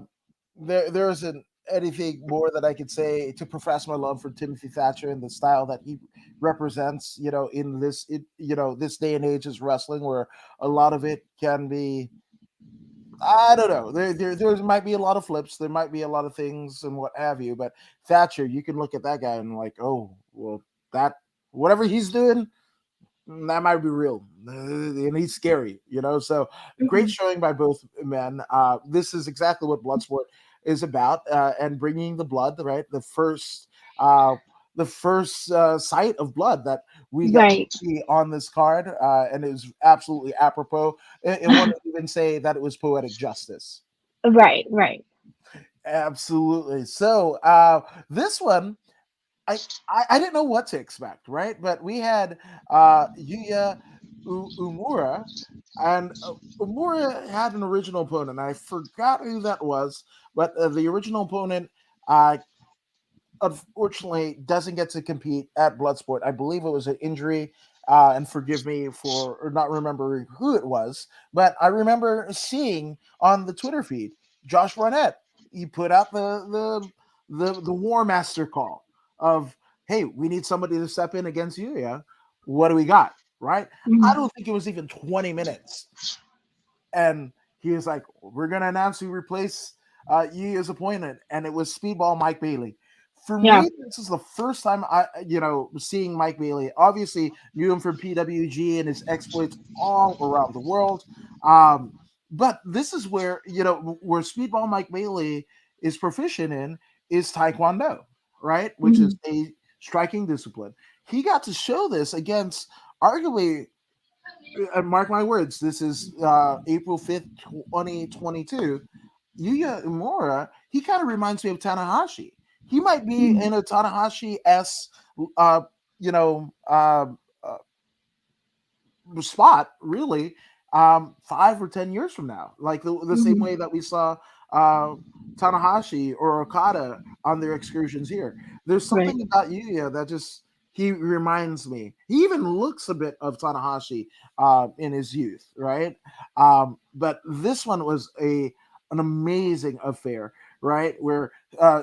there isn't anything more that I could say to profess my love for Timothy Thatcher and the style that he represents, in this day and age is wrestling where a lot of it can be, I don't know. There might be a lot of flips. There might be a lot of things and what have you. But Thatcher, you can look at that guy and like, oh, well, that whatever he's doing, that might be real, and he's scary. So great Mhm. showing by both men. This is exactly what Bloodsport is about, and bringing the blood, right? The first sight of blood that we get to Right. see on this card, and it was absolutely apropos. And one would even say that it was poetic justice. Right. Right. Absolutely. So this one, I didn't know what to expect, right? But we had Yuya Umura, and Umura had an original opponent. I forgot who that was, but the original opponent uh, unfortunately doesn't get to compete at Bloodsport. I believe it was an injury, and forgive me for not remembering who it was, but I remember seeing on the Twitter feed Josh Ronnett. He put out the War Master call of, "Hey, we need somebody to step in against Yuya. What do we got?" Right? I Mhm. don't think it was even 20 minutes, and he was like, "We're gonna announce who replaced Yuya's opponent," and it was Speedball Mike Bailey. For Yeah. me, this is the first time seeing Mike Bailey. Obviously, knew him from PWG and his exploits all around the world. Um, but this is where Speedball Mike Bailey is proficient in is Taekwondo, right? Which is Mhm. a striking discipline. He got to show this against arguably, mark my words, this is April 5th, 2022. Yuya Imura, he kind of reminds me of Tanahashi. He might be Mhm. in a Tanahashi s uh, you know uh, uh, spot, really, 5 or 10 years from now, like the same Mhm. way that we saw uh, Tanahashi or Okada on their excursions here. There's Right. something about Yuya that just he reminds me. He even looks a bit of Tanahashi in his youth, right? But this one was an amazing affair, right? Where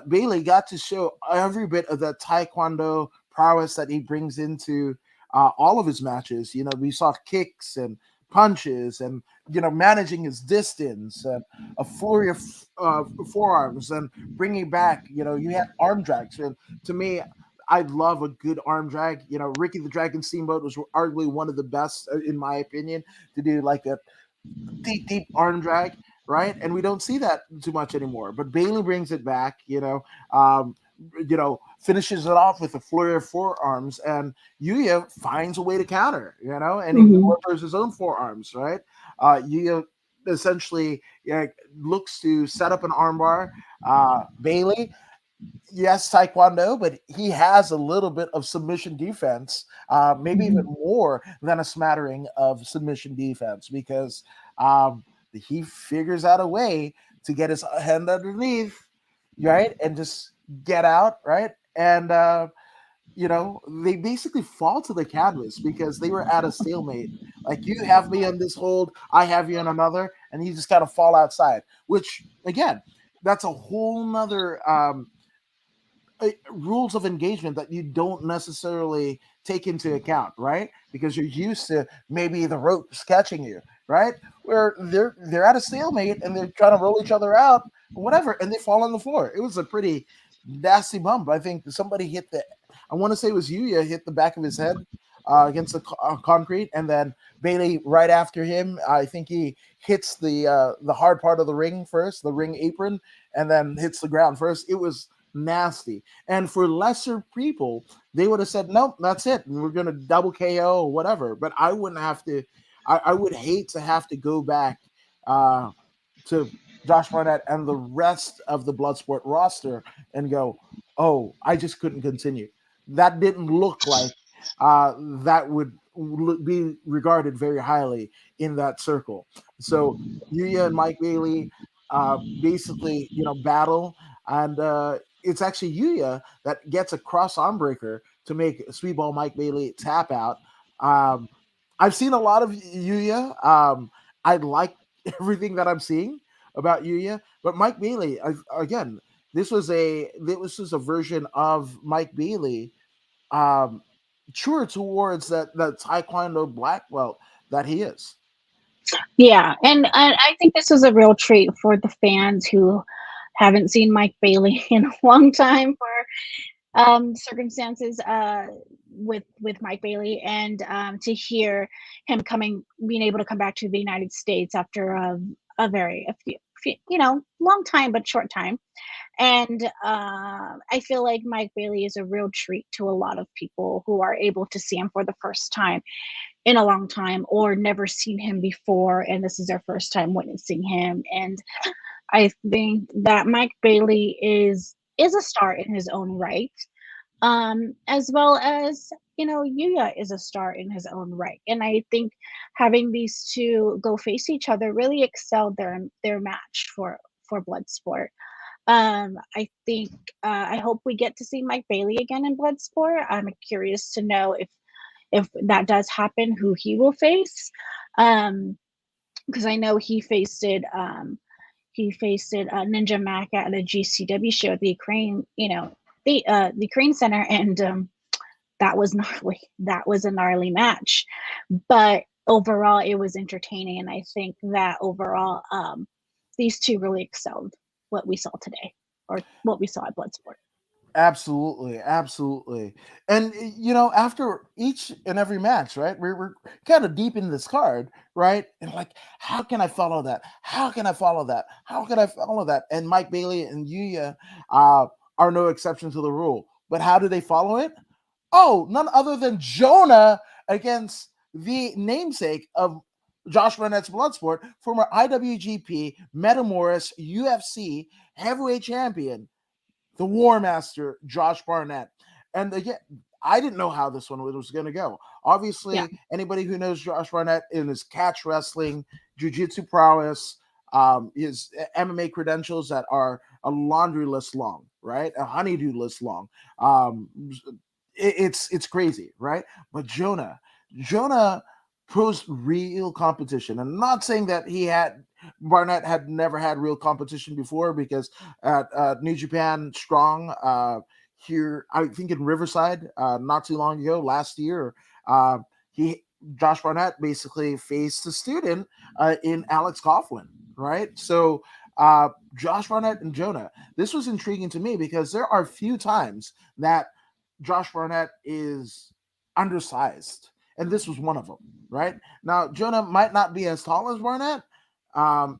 Bailey got to show every bit of that Taekwondo prowess that he brings into all of his matches. We saw kicks and punches and managing his distance and a flurry of forearms and bringing back. You had arm drags, and to me, I love a good arm drag. Ricky the Dragon Steamboat was arguably one of the best, in my opinion, to do like a deep arm drag, right? And we don't see that too much anymore. But Bailey brings it back, finishes it off with a flurry of forearms, and Yuya finds a way to counter, and he Mhm. delivers his own forearms, right? Yuya essentially looks to set up an armbar. Bailey, yes, Taekwondo, but he has a little bit of submission defense, maybe even Mhm. more than a smattering of submission defense, because he figures out a way to get his hand underneath, right, and just get out, right, and they basically fall to the canvas because they were at a stalemate. Like, you have me on this hold, I have you on another, and you just kind of fall outside. Which, again, that's a whole nother rules of engagement that you don't necessarily take into account, right? Because you're used to maybe the ropes catching you, right? Where they're at a stalemate and they're trying to roll each other out, whatever, and they fall on the floor. It was a pretty nasty bump. I think somebody hit I want to say it was Yuya hit the back of his head against the concrete, and then Bailey right after him. I think he hits the hard part of the ring first, the ring apron, and then hits the ground first. It was nasty. And for lesser people, they would have said, nope, that's it. We're gonna double KO or whatever. But I wouldn't have to. I would hate to have to go back uh, to Josh Barnett and the rest of the Bloodsport roster and go, oh, I just couldn't continue. That didn't look like that would be regarded very highly in that circle. So Yuya and Mike Bailey basically, battle, and it's actually Yuya that gets a cross arm breaker to make Sweetball Mike Bailey tap out. Um, I've seen a lot of Yuya. I like everything that I'm seeing about Yuya, but Mike Bailey again. This was a version of Mike Bailey, um, truer towards that Taekwondo black belt that he is. Yeah, and I think this is a real treat for the fans who haven't seen Mike Bailey in a long time for circumstances with Mike Bailey, and to hear him being able to come back to the United States after a few, long time but short time. And I feel like Mike Bailey is a real treat to a lot of people who are able to see him for the first time in a long time, or never seen him before, and this is their first time witnessing him. And I think that Mike Bailey is a star in his own right, as well as Yuya is a star in his own right. And I think having these two go face each other really excelled their match for Bloodsport. I think I hope we get to see Mike Bailey again in Bloodsport. I'm curious to know if that does happen, who he will face. Because I know he faced it Ninja Mac at a GCW show at the Ukraine, the Ukraine Center, and that was gnarly. That was a gnarly match, but overall it was entertaining, and I think that overall these two really excelled what we saw today, or what we saw at Bloodsport. Absolutely, absolutely. And after each and every match, right? We're kind of deep in this card, right? And like, how can I follow that? How can I follow that? How can I follow that? And Mike Bailey and Yuya are no exception to the rule. But how do they follow it? Oh, none other than Jonah against the namesake of Josh Barnett's Bloodsport, former IWGP, Metamoris, UFC heavyweight champion, the War Master, Josh Barnett. And again, I didn't know how this one was going to go. Yeah. Obviously, anybody who knows Josh Barnett in his catch wrestling, jiu-jitsu prowess, his MMA credentials that are a laundry list long, right? A honeydew list long. Um, it's crazy, right? But Jonah posed real competition. And I'm not saying that Barnett had never had real competition before, because at New Japan Strong here, I think in Riverside, not too long ago, last year, uh, he Josh Barnett basically faced a student in Alex Coughlin, right? So Josh Barnett and Jonah, this was intriguing to me because there are few times that Josh Barnett is undersized, and this was one of them. Right now, Jonah might not be as tall as Barnett, and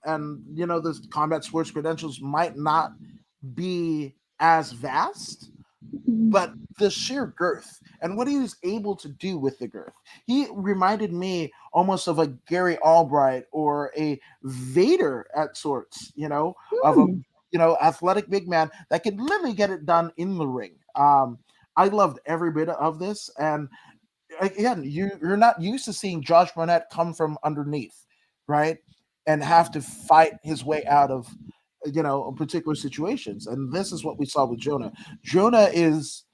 the combat sports credentials might not be as vast, but the sheer girth and what he was able to do with the girth, he reminded me almost of a Gary Albright or a Vader at sorts, of a Hmm. athletic big man that could literally get it done in the ring. I loved every bit of this, and again, you're not used to seeing Josh Barnett come from underneath, right, and have to fight his way out of particular situations. And this is what we saw with Jonah. Jonah is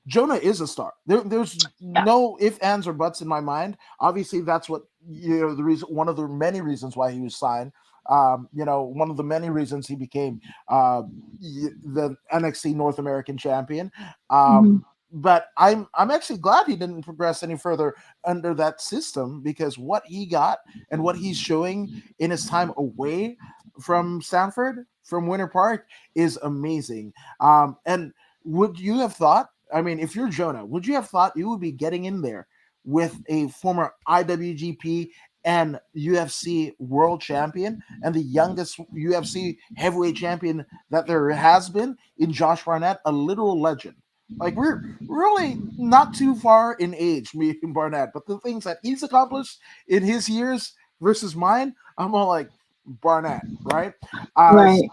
Jonah is a star. There's Yeah. no ifs, ands, or buts in my mind. Obviously, that's what the reason. One of the many reasons why he was signed. One of the many reasons he became the NXT North American champion. Mhm. But I'm actually glad he didn't progress any further under that system, because what he got and what he's showing in his time away from Stanford, from Winter Park, is amazing. And would you have thought? I mean, if you're Jonah, would you have thought you would be getting in there with a former IWGP and UFC world champion and the youngest UFC heavyweight champion that there has been in Josh Barnett, a literal legend. Like we're really not too far in age, me and Barnett, but the things that he's accomplished in his years versus mine, I'm all like Barnett, right? Uh, Right.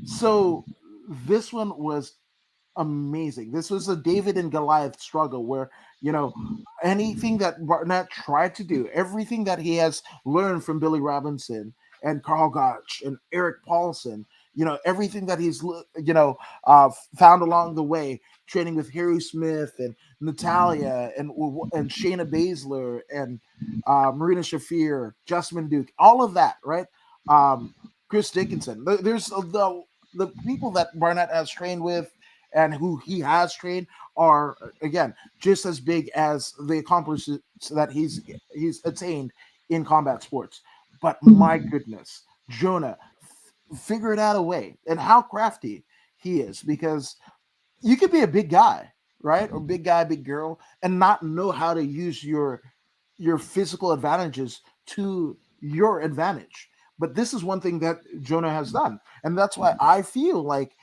so this one was amazing. This was a David and Goliath struggle where, you know, anything that Barnett tried to do, everything that he has learned from Billy Robinson and Carl Gotch and Eric Paulson, everything that he's, found along the way, training with Harry Smith and Natalia and Shayna Baszler and Marina Shafir, Jessamine Duke, all of that, right? Chris Dickinson. There's the people that Barnett has trained with and who he has trained are again just as big as the accomplishments that he's attained in combat sports. But my goodness, Jonah figured out a way, and how crafty he is, because you could be a big guy, right, or big guy, big girl, and not know how to use your physical advantages to your advantage. But this is one thing that Jonah has done, and that's why I feel like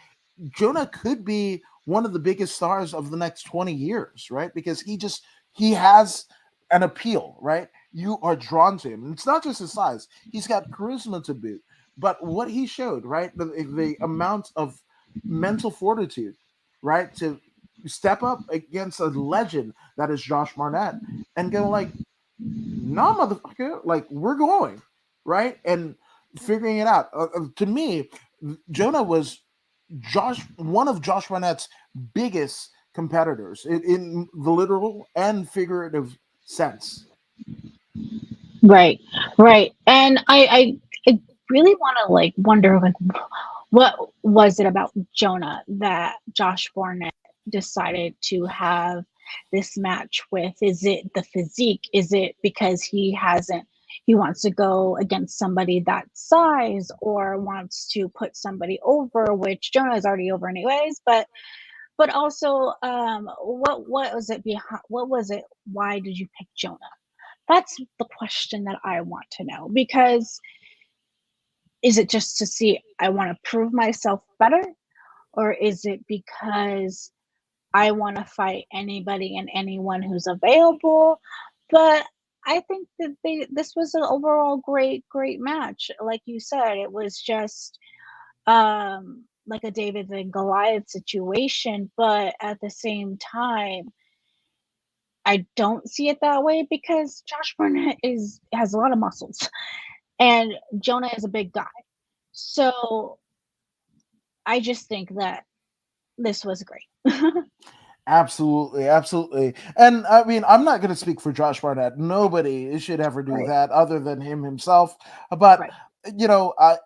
Jonah could be one of the biggest stars of the next 20 years, right? Because he has an appeal, right? You are drawn to him. And it's not just his size. He's got charisma to boot. But what he showed, right? The amount of mental fortitude, right? To step up against a legend that is Josh Barnett and go like, no, motherfucker, like we're going, right? And figuring it out. To me, Jonah was one of Josh Barnett's biggest competitors in the literal and figurative sense. Right. Right. And I really want to like wonder like what was it about Jonah that Josh Barnett decided to have this match with? Is it the physique? Is it because he wants to go against somebody that size or wants to put somebody over, which Jonah is already over anyways, but also what was it behind, what was it, why did you pick Jonah? That's the question that I want to know, because is it just to see I want to prove myself better, or is it because I want to fight anybody and anyone who's available? But I think that this was an overall great match. Like you said, it was just like a David and Goliath situation, but at the same time, I don't see it that way because Josh Barnett is has a lot of muscles and Jonah is a big guy. So I just think that this was great. Absolutely, absolutely. And I mean, I'm not going to speak for Josh Barnett. Nobody should ever do Right, that other than him himself. But right.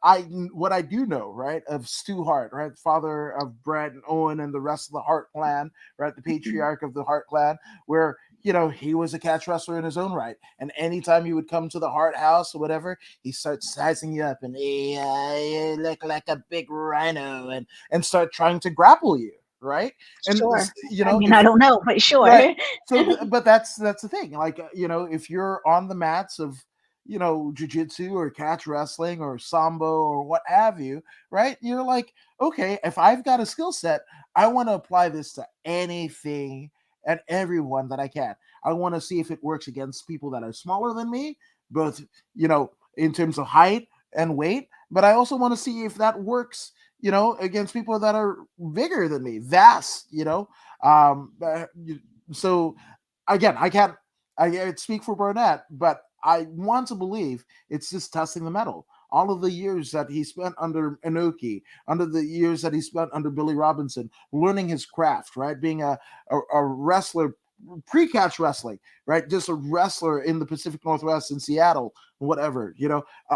I what I do know, right, of Stu Hart, right, father of Brett and Owen and the rest of the Hart clan, right, the Mhm. patriarch of the Hart clan, where he was a catch wrestler in his own right, and anytime he would come to the Hart house or whatever, he starts sizing you up and hey, you look like a big rhino, and start trying to grapple you, right? And Sure. I mean, if I don't know, but right. sure. So, but that's the thing. Like, if you're on the mats of, jujitsu or catch wrestling or sambo or what have you, right? You're like, okay, if I've got a skill set, I want to apply this to anything and everyone that I can. I want to see if it works against people that are smaller than me, both, in terms of height and weight. But I also want to see if that works, against people that are bigger than me, vast, so again, I can't speak for Barnett, but I want to believe it's just testing the metal. All of the years that he spent under Inoki, under the years that he spent under Billy Robinson, learning his craft, right? Being a wrestler, pre-catch wrestling, right? Just a wrestler in the Pacific Northwest in Seattle, whatever,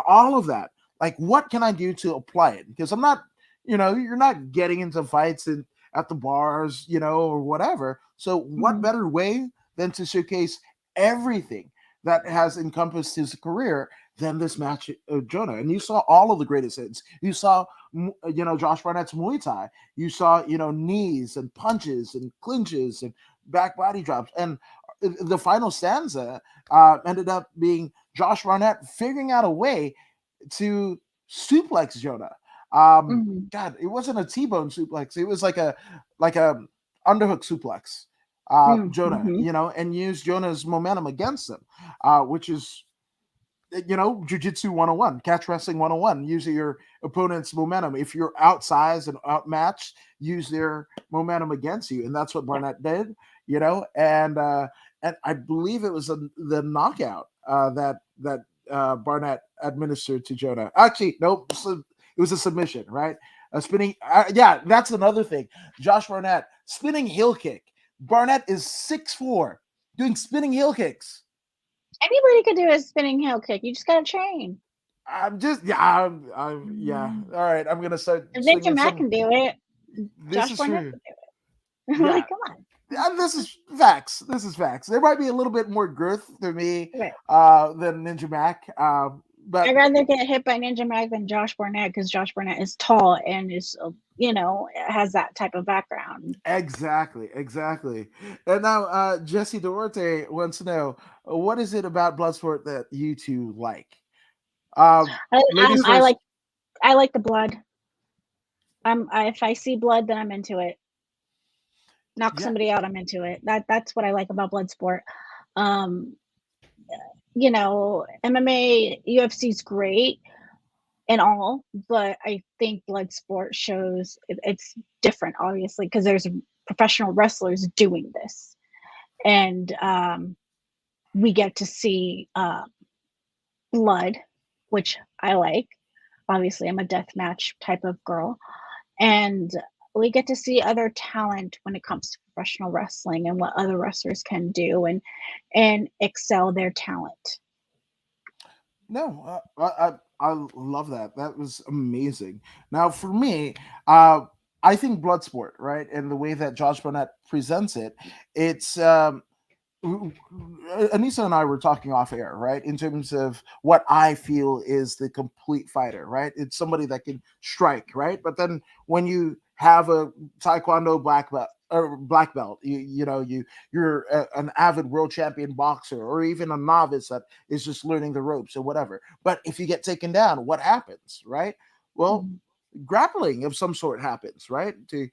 all of that. Like, what can I do to apply it? Because I'm not, you're not getting into fights at the bars, or whatever. So, what Mhm. better way than to showcase everything that has encompassed his career than this match, Jonah? And you saw all of the greatest hits. You saw, Josh Barnett's Muay Thai. You saw, knees and punches and clinches and back body drops. And the final stanza ended up being Josh Barnett figuring out a way to suplex Jonah. Mhm. God, it wasn't a T-bone suplex. It was like a underhook suplex. Jonah, Mhm. and use Jonah's momentum against him, which is jiu-jitsu 101, catch wrestling 101. Use your opponent's momentum. If you're outsized and outmatched, use their momentum against you, and that's what Yeah. Barnett did. And I believe it was the knockout that Barnett administered to Jonah. Actually, nope, it was a submission, right? A spinning. Yeah, that's another thing. Josh Barnett spinning heel kick. Barnett is 6'4", doing spinning heel kicks. Anybody could do a spinning heel kick. You just gotta train. I'm just yeah, yeah. Mhm. All right, I'm gonna start If Ninja slinging Mac some. can do it, This Josh is Barnett true. can do it. Yeah, Like, come on. and this is facts. This is facts. There might be a little bit more girth to me Right. than Ninja Mac, but I'd rather get hit by Ninja Mac than Josh Barnett because Josh Barnett is tall and is, has that type of background. exactly, exactly. And now Jesse Duarte wants to know what is it about Bloodsport that you two like? Ladies I first. like the blood. If I see blood, then I'm into it. Knock Yeah, somebody out, I'm into it. That's what I like about Bloodsport. Um, MMA, UFC's great and all, but I think Bloodsport shows it's different, obviously, because there's professional wrestlers doing this, and we get to see blood, which I like. Obviously, I'm a death match type of girl, and we get to see other talent when it comes to professional wrestling and what other wrestlers can do and excel their talent. no, I love that. That was amazing. Now, for me, I think Bloodsport, right, and the way that Josh Barnett presents it, it's Anissa and I were talking off air, right? In terms of what I feel is the complete fighter, right? It's somebody that can strike, right? But then when you have a Taekwondo black belt or black belt, you're an avid world champion boxer, or even a novice that is just learning the ropes or whatever. But if you get taken down, what happens, right? Well, Mhm. grappling of some sort happens, right? To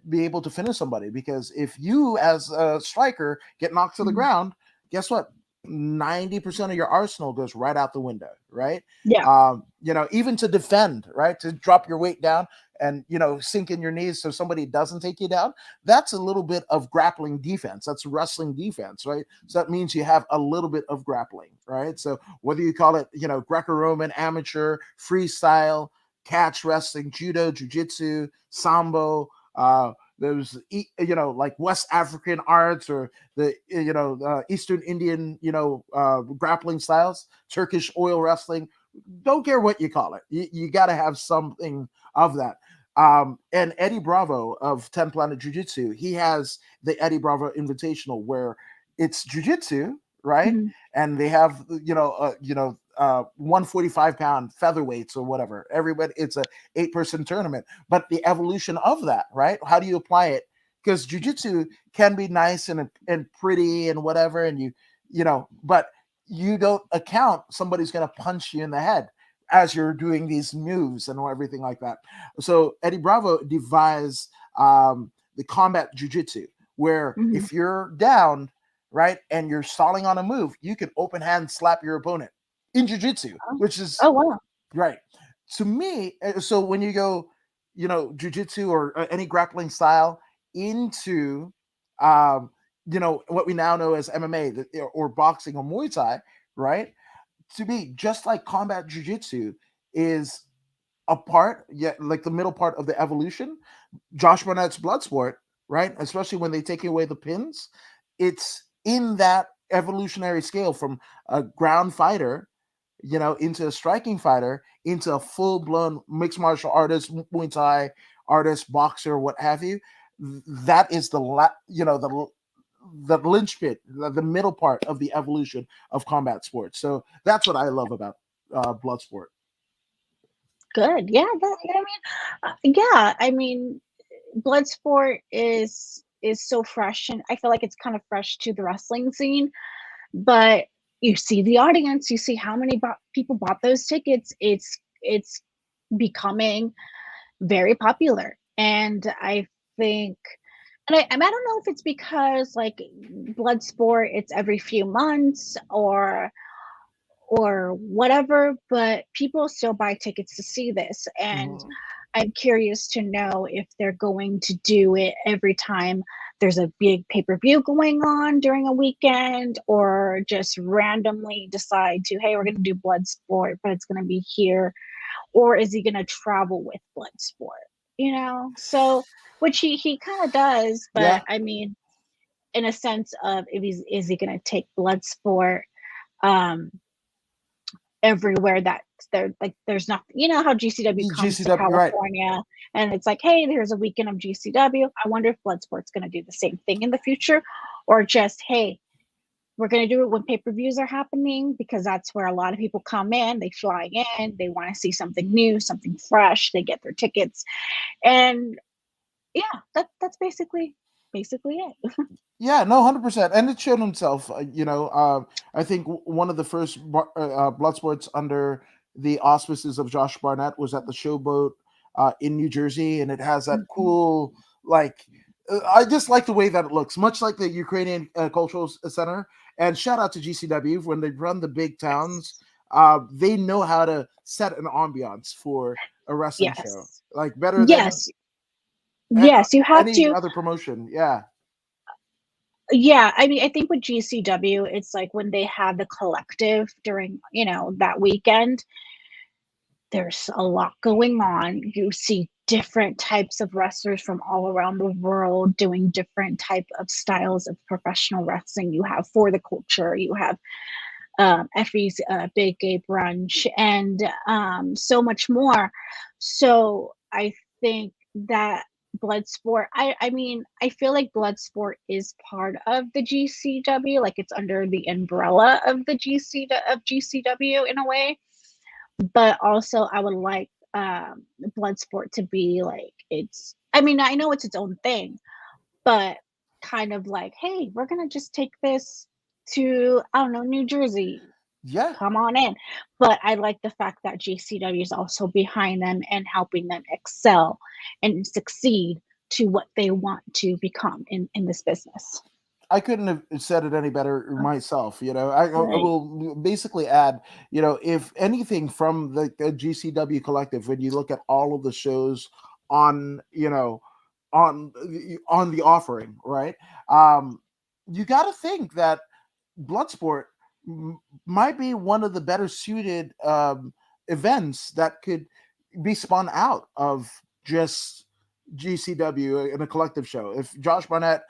be able to finish somebody. Because if you, as a striker, get knocked to the Mhm. ground, guess what? 90% of your arsenal goes right out the window, right? Yeah. Even to defend, right? To drop your weight down and, sink in your knees so somebody doesn't take you down. That's a little bit of grappling defense. That's wrestling defense, right? So that means you have a little bit of grappling, right? So whether you call it, Greco-Roman, amateur, freestyle, catch wrestling, judo, jiu-jitsu, sambo, there's like West African arts, or the Eastern Indian grappling styles, Turkish oil wrestling. Don't care what you call it, you got to have something of that. And Eddie Bravo of 10 Planet Jiu-Jitsu, he has the Eddie Bravo Invitational, where it's jiu-jitsu, right? Mhm. And they have 145-pound featherweights or whatever. Everybody, it's a 8-person tournament. But the evolution of that, right? How do you apply it? Because jujitsu can be nice and pretty and whatever, and but you don't account somebody's going to punch you in the head as you're doing these moves and everything like that. So Eddie Bravo devised the combat jujitsu, where Mhm. if you're down, right, and you're stalling on a move, you can open hand slap your opponent in jiu-jitsu, Oh. which is Oh, wow. right. To me, so when you go, jiu-jitsu or any grappling style into, what we now know as MMA, or boxing or Muay Thai, right? To me, just like combat jiu-jitsu is a part, yet like the middle part of the evolution, Josh Barnett's Bloodsport, right? Especially when they take away the pins, it's in that evolutionary scale from a ground fighter, into a striking fighter, into a full blown mixed martial artist, Muay Thai artist, boxer, what have you. That is the linchpin, the middle part of the evolution of combat sports. So that's what I love about Bloodsport. Good. Yeah. Yeah. I mean, Bloodsport is so fresh, and I feel like it's kind of fresh to the wrestling scene. But you see the audience, you see how many people bought those tickets. It's becoming very popular, and I think, and I don't know if it's because like Bloodsport, it's every few months or whatever, but people still buy tickets to see this. And Mhm. I'm curious to know if they're going to do it every time there's a big pay-per-view going on during a weekend, or just randomly decide to, hey, we're going to do Bloodsport, but it's going to be here. Or is he going to travel with Bloodsport? So which he kind of does, but Yeah, I mean, in a sense of, if he's is he going to take Bloodsport um everywhere that there's nothing, how GCW comes to GCW, right? California and it's like, hey, there's a weekend of GCW. I wonder if Bloodsport's going to do the same thing in the future, or just, hey, we're going to do it when pay-per-views are happening, because that's where a lot of people come in, they fly in, they want to see something new, something fresh, they get their tickets. And yeah, that's basically it. Yeah, no, 100%, and it showed himself. I think one of the first blood sports under the auspices of Josh Barnett was at the Showboat in New Jersey, and it has that Mhm. cool like. I just like the way that it looks, much like the Ukrainian Cultural Center. And shout out to GCW when they run the big towns. Yes. They know how to set an ambiance for a wrestling show, Yes. like better than Yes. Yes, you have any to. other promotion. Yeah. Yeah, I mean, I think with GCW, it's like when they have the collective during, that weekend, there's a lot going on. You see different types of wrestlers from all around the world doing different type of styles of professional wrestling. You have For the Culture, you have Effie's Big Gay Brunch, and so much more. So I think that Bloodsport, I mean, I feel like Bloodsport is part of the GCW, like it's under the umbrella of the GCW in a way. But also, I would like Bloodsport to be like, I mean, I know it's its own thing, but kind of like, hey, we're gonna just take this to, I don't know, New Jersey, Yeah, come on in. But I like the fact that GCW is also behind them and helping them excel and succeed to what they want to become in this business. I couldn't have said it any better myself. I Right. will basically add, if anything from the GCW collective, when you look at all of the shows on, on the offering, right? Um, you got to think that Bloodsport might be one of the better suited events that could be spun out of just GCW in a collective show. If Josh Barnett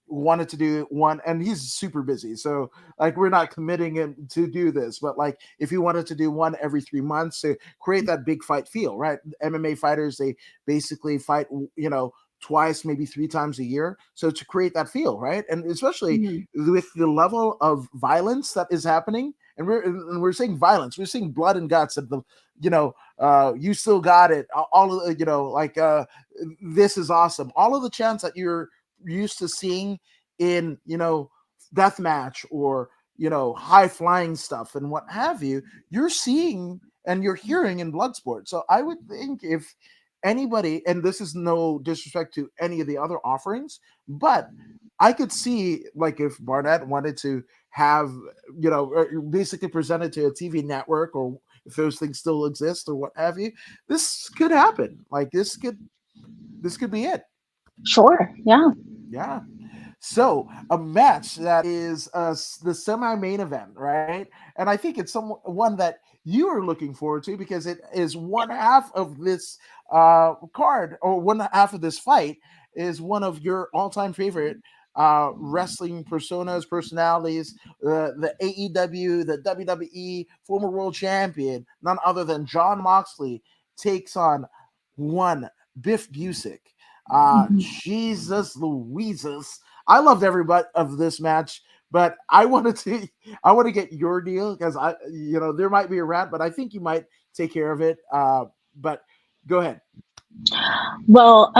wanted to do one, and he's super busy, so like we're not committing him to do this, but like if he wanted to do one every 3 months to create that big fight feel, right? MMA fighters, they basically fight, twice, maybe 3 times a year. So to create that feel, right? And especially Mhm. with the level of violence that is happening, and we're seeing violence, we're seeing blood and guts, and you still got it. All of this is awesome. All of the chants that you're used to seeing in death match or high flying stuff and what have you, you're seeing and you're hearing in Bloodsport. So I would think if anybody, and this is no disrespect to any of the other offerings, but I could see like if Barnett wanted to have basically presented to a TV network, or if those things still exist or what have you, this could happen. Like this could be it. Sure. Yeah. Yeah. So a match that is the semi-main event, right? And I think it's one that you are looking forward to because it is one half of this card, or one half of this fight is one of your all-time favorite wrestling personalities, the AEW, the WWE former world champion, none other than John Moxley, takes on one Biff Busick. Mhm. Jesus Louises. I loved every bit of this match, but I want to get your deal because there might be a rant, but I think you might take care of it. But go ahead. Well,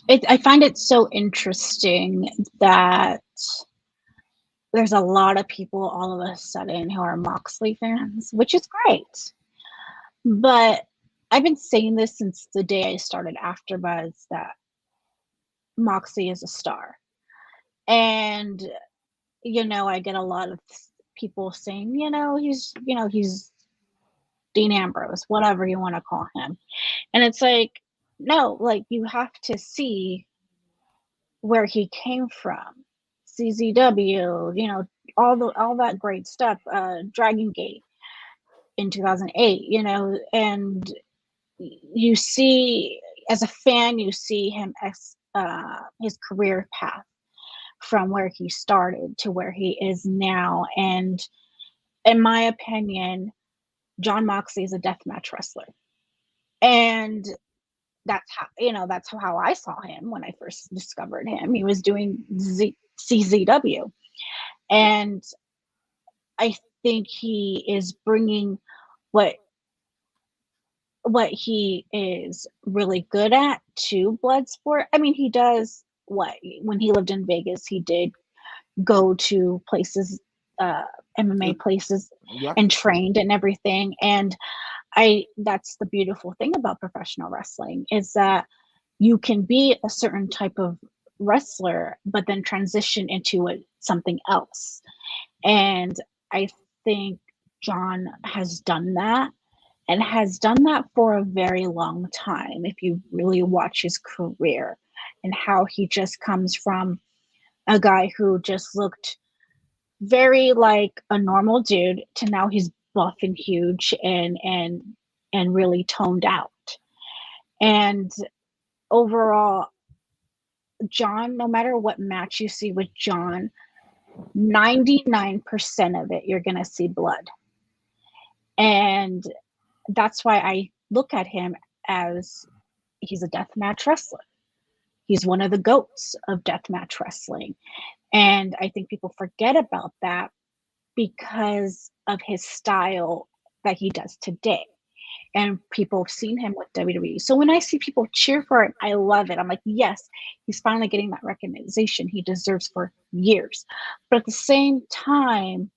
I find it so interesting that there's a lot of people all of a sudden who are Moxley fans, which is great. But I've been saying this since the day I started AfterBuzz that Moxley is a star. And I get a lot of people saying, he's Dean Ambrose, whatever you want to call him. And it's like, no, like you have to see where he came from. CZW, all that great stuff, Dragon Gate in 2008, and you see, as a fan, you see him as his career path from where he started to where he is now. And in my opinion, Jon Moxley is a deathmatch wrestler. And that's how I saw him when I first discovered him. He was doing CZW. And I think he is bringing what he is really good at to Bloodsport. I mean, he does what when he lived in Vegas, he did go to places, MMA places, Yeah. and trained and everything. And that's the beautiful thing about professional wrestling is that you can be a certain type of wrestler, but then transition into something else. And I think Jon has done that and has done that for a very long time. If you really watch his career and how he just comes from a guy who just looked very like a normal dude to now he's buff and huge and really toned out. And overall, Jon, no matter what match you see with Jon, 99% of it you're going to see blood. And that's why I look at him as he's a deathmatch wrestler. He's one of the goats of deathmatch wrestling. And I think people forget about that because of his style that he does today. And people have seen him with WWE. So when I see people cheer for it, I love it. I'm like, yes, he's finally getting that recognition he deserves for years. But at the same time,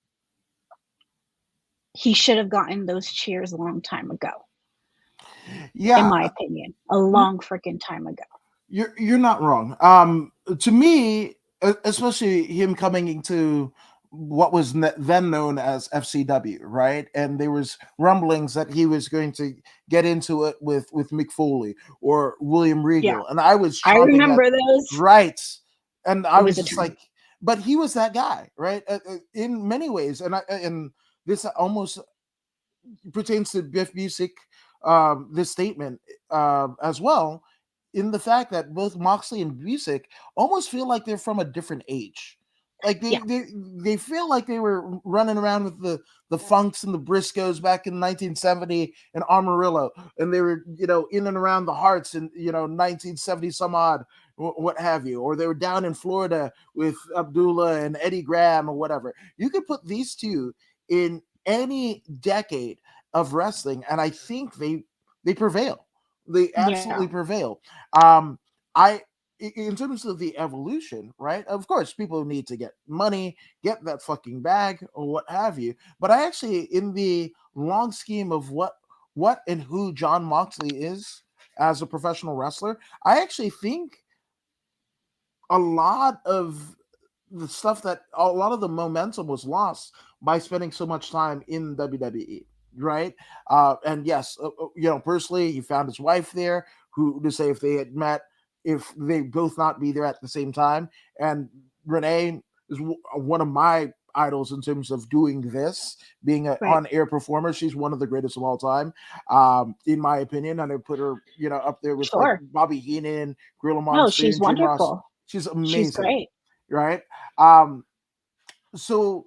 he should have gotten those cheers a long time ago, in Yeah, my opinion, a long freaking time ago. you're not wrong. To me, especially him coming into what was then known as FCW, right? And there was rumblings that he was going to get into it with Mick Foley or William Yeah, Regal, and I was I chomping at remember those. right, and I It was was a just time. like, but he was that guy, right? In many ways, and this almost pertains to Biff Busick, this statement as well, in the fact that both Moxley and Busick almost feel like they're from a different age. Like Yeah, they feel like they were running around with the Funks and the Briscoes back in 1970 in Amarillo, and they were in and around the Hearts in 1970 some odd, what have you, or they were down in Florida with Abdullah and Eddie Graham or whatever. You could put these two in any decade of wrestling, and I think they prevail. They yeah, absolutely prevail. I in terms of the evolution, right? Of course, people need to get money, get that fucking bag, or what have you. But I actually, in the long scheme of what and who Jon Moxley is as a professional wrestler, I actually think a lot of the stuff that a lot of the momentum was lost by spending so much time in WWE, right? And yes, personally, he found his wife there. Who to say if they had met, if they both not be there at the same time? And Renee is one of my idols in terms of doing this, being an right. on-air performer. She's one of the greatest of all time, in my opinion. And I put her, up there with like Sure. Bobby Heenan, Gorilla No, she's Monsoon, Jim Ross. wonderful. She's She's amazing, great. right? Um, so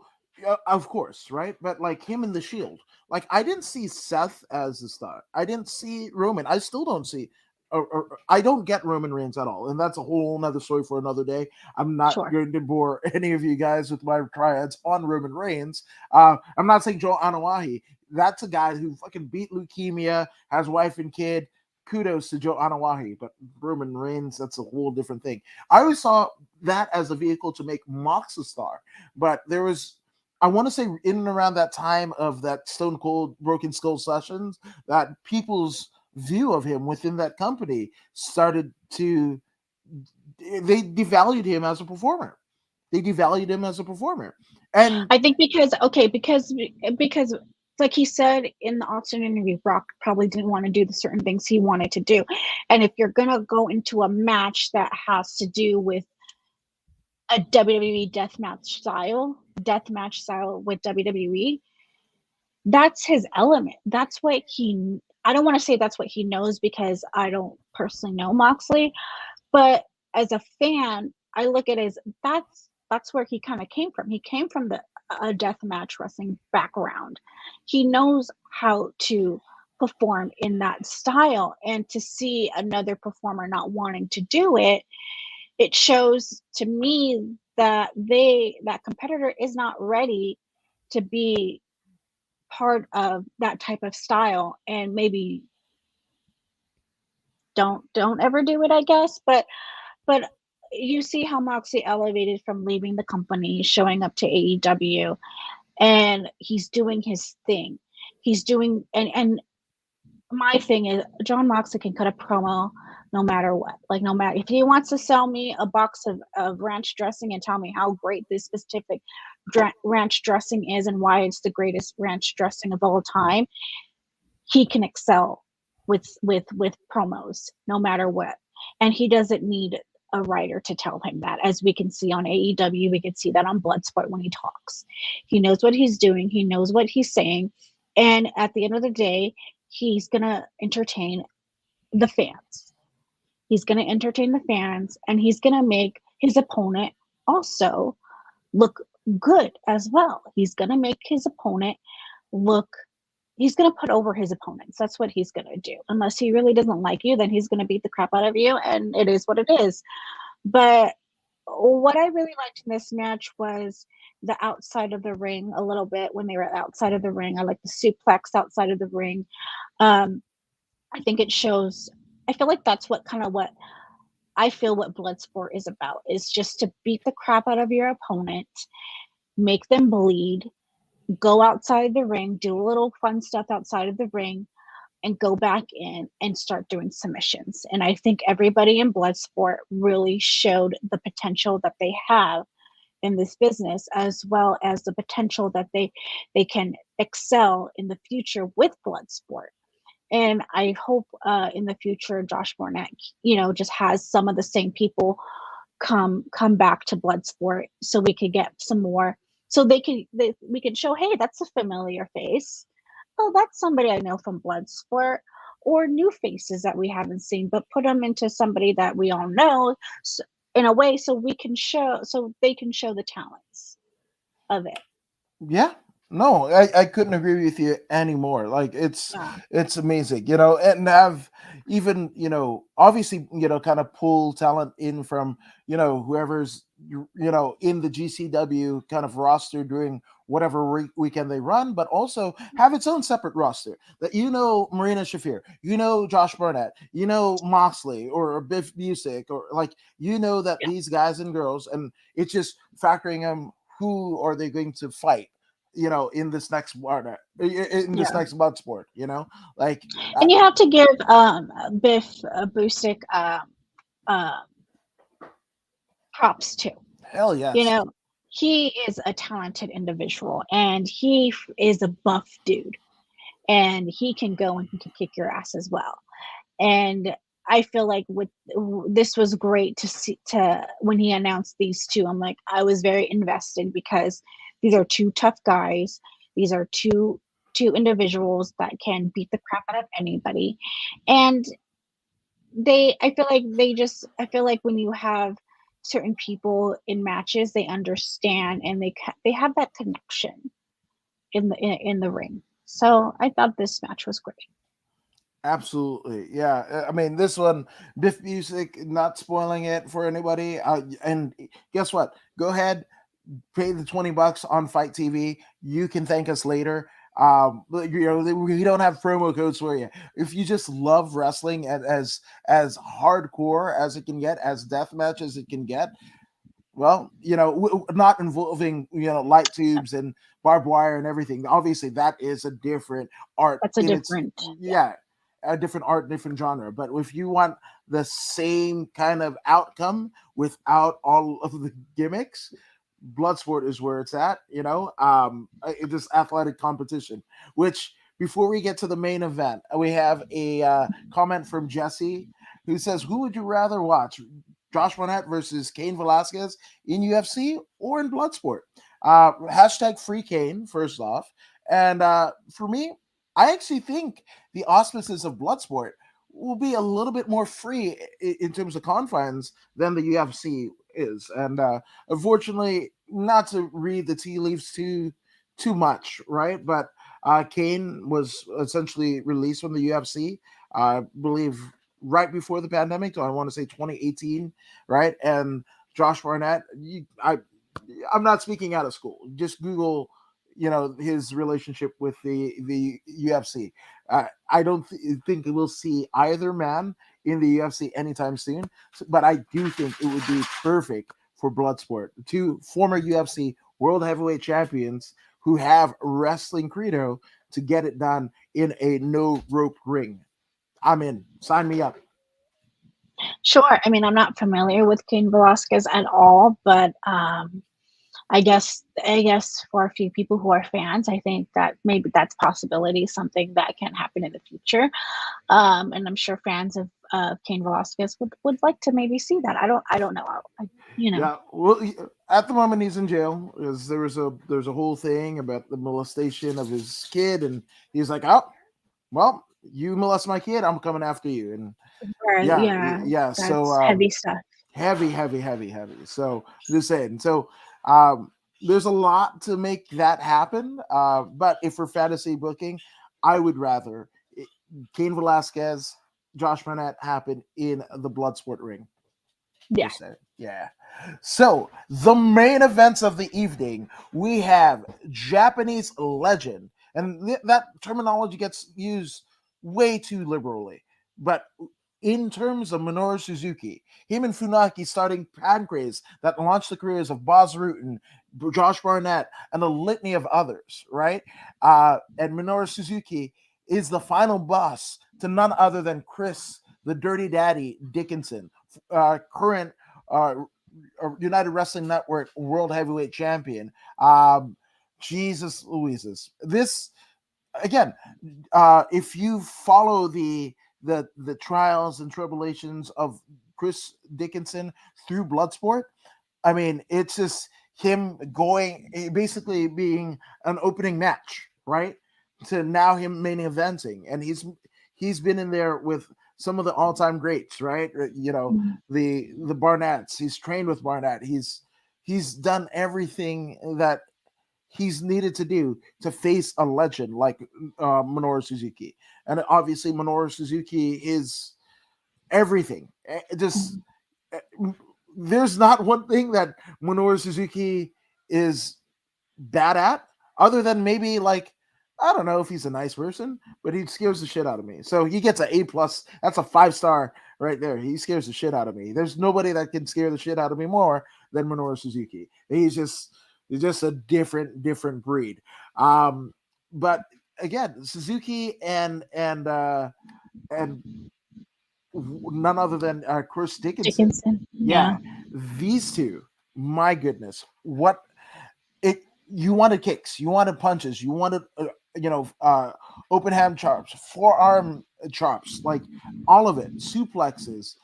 of course, right? But like him in the Shield, like I didn't see Seth as the star. I didn't see Roman. I still don't see. Or I don't get Roman Reigns at all, and that's a whole nother story for another day. I'm not Sure. going to bore any of you guys with my triads on Roman Reigns. I'm not saying Joe Anoa'i. That's a guy who fucking beat leukemia, has wife and kid, kudos to Joe Anawahi, but Roman Reigns, that's a whole different thing. I always saw that as a vehicle to make Mox a star, but there was, I want to say, in and around that time of that Stone Cold Broken Skull sessions, that people's view of him within that company started to, they devalued him as a performer. They devalued him as a performer. And I think because like he said in the Austin interview, Brock probably didn't want to do the certain things he wanted to do. And if you're gonna go into a match that has to do with a WWE death match style with WWE, that's his element. That's what he, I don't want to say that's what he knows because I don't personally know Moxley, but as a fan, I look at it as that's where he kind of came from. He came from the a death match wrestling background. He knows how to perform in that style, and to see another performer not wanting to do it, it shows to me that that competitor is not ready to be part of that type of style, and maybe don't ever do it, I guess. But you see how Moxley elevated from leaving the company, showing up to AEW, and he's doing his thing. He's doing, and my thing is John Moxley can cut a promo no matter what. Like, no matter if he wants to sell me a box of ranch dressing and tell me how great this specific ranch dressing is and why it's the greatest ranch dressing of all time, he can excel with promos no matter what. And he doesn't need a writer to tell him that. As we can see on AEW, we can see that on Bloodsport when he talks. He knows what he's doing, he knows what he's saying, and at the end of the day, he's going to entertain the fans. He's going to entertain the fans, and he's going to make his opponent also look good as well. He's going to make his opponent look, he's going to put over his opponents. That's what he's going to do. Unless he really doesn't like you, then he's going to beat the crap out of you, and it is what it is. But what I really liked in this match was the outside of the ring a little bit. When they were outside of the ring, I like the suplex outside of the ring. I think it shows, I feel like that's what I feel what Bloodsport is about, is just to beat the crap out of your opponent, make them bleed, go outside the ring, do a little fun stuff outside of the ring, and go back in and start doing submissions. And I think everybody in Bloodsport really showed the potential that they have in this business, as well as the potential that they can excel in the future with Bloodsport. And I hope in the future Josh Barnett, just has some of the same people come back to Bloodsport, so we could get some more, so we can show, hey, that's a familiar face. Oh, that's somebody I know from Bloodsport, or new faces that we haven't seen, but put them into somebody that we all know, so, in a way, so they can show the talents of it. yeah, no, I couldn't agree with you anymore. Like, Yeah. it's amazing, and have even, obviously, kind of pull talent in from, whoever's, in the GCW kind of roster during whatever weekend they run, but also have its own separate roster that, Marina Shafir, Josh Barnett, Moxley or Biff Busick, or like, that Yeah. these guys and girls, and it's just factoring them, who are they going to fight, in this next in this Yeah. next Bloodsport, like, And you have to give Biff Busick uh, props too. hell You yes. know, he is a talented individual, and he is a buff dude, and he can go and he can kick your ass as well. And I feel like this was great to see, to when he announced these two. I'm like, I was very invested, because these are two tough guys. These are two individuals that can beat the crap out of anybody. And I feel like when you have certain people in matches, they understand, and they have that connection in the ring. So I thought this match was great. Absolutely, yeah. I mean, this one, Biff Music, not spoiling it for anybody. And guess what? Go ahead, pay the $20 on Fight TV. You can thank us later. We don't have promo codes for you. If you just love wrestling as hardcore as it can get, as deathmatch as it can get, well, not involving light tubes and barbed wire and everything. Obviously, that is a different art That's a in its different, yeah. yeah, a different art, different genre. But if you want the same kind of outcome without all of the gimmicks, Bloodsport is where it's at. This athletic competition. Which before we get to the main event, we have a comment from Jesse who says, "Who would you rather watch? Josh Barnett versus Cain Velasquez in UFC or in Bloodsport?" Hashtag free Cain, first off. And for me, I actually think the auspices of Bloodsport will be a little bit more free in terms of confines than the UFC is. And unfortunately, not to read the tea leaves too much, right? But Cain was essentially released from the UFC, I believe, right before the pandemic. So I want to say 2018, right? And Josh Barnett, I'm not speaking out of school. Just Google, his relationship with the UFC. I don't think we'll see either man in the UFC anytime soon, but I do think it would be perfect for Bloodsport. Two former UFC world heavyweight champions who have wrestling credo to get it done in a no rope ring. I'm in. Sign me up. Sure. I mean, I'm not familiar with Cain Velasquez at all, but I guess for a few people who are fans, I think that maybe that's possibility, something that can happen in the future. And I'm sure fans of Cain Velasquez would like to maybe see that. I don't know. You know. Yeah, well, at the moment he's in jail. There's a whole thing about the molestation of his kid, and he's like, "Oh, well, you molest my kid, I'm coming after you." And Right, yeah, yeah, yeah. So that's heavy stuff. heavy, heavy, heavy, heavy. So just saying. So um, there's a lot to make that happen. But if for fantasy booking, I would rather Cain Velasquez, Josh Barnett happen in the Bloodsport ring. Yeah. Just saying. Yeah. So the main events of the evening, we have Japanese legend, and that terminology gets used way too liberally. But in terms of Minoru Suzuki, him and Funaki starting Pancrase that launched the careers of Boz Rutan, Josh Barnett, and a litany of others, right? And Minoru Suzuki is the final boss to none other than Chris, the Dirty Daddy Dickinson, current uh, United Wrestling Network World Heavyweight Champion. Jesus Louises. This again, if you follow the trials and tribulations of Chris Dickinson through Bloodsport, I mean, it's just him basically being an opening match, right? To now him main eventing, and he's been in there with some of the all time greats, right? Mhm. The Barnetts. He's trained with Barnett. He's done everything that he's needed to do to face a legend like Minoru Suzuki, and obviously Minoru Suzuki is everything. Just there's not one thing that Minoru Suzuki is bad at, other than maybe like I don't know if he's a nice person, but he scares the shit out of me. So he gets an A+. That's a 5-star right there. He scares the shit out of me. There's nobody that can scare the shit out of me more than Minoru Suzuki. He's just a different breed. But again, Suzuki and none other than Chris Dickinson. Dickinson. Yeah. Yeah, these two. My goodness, what it you wanted kicks, you wanted punches, you wanted open hand chops, forearm chops, like all of it, suplexes.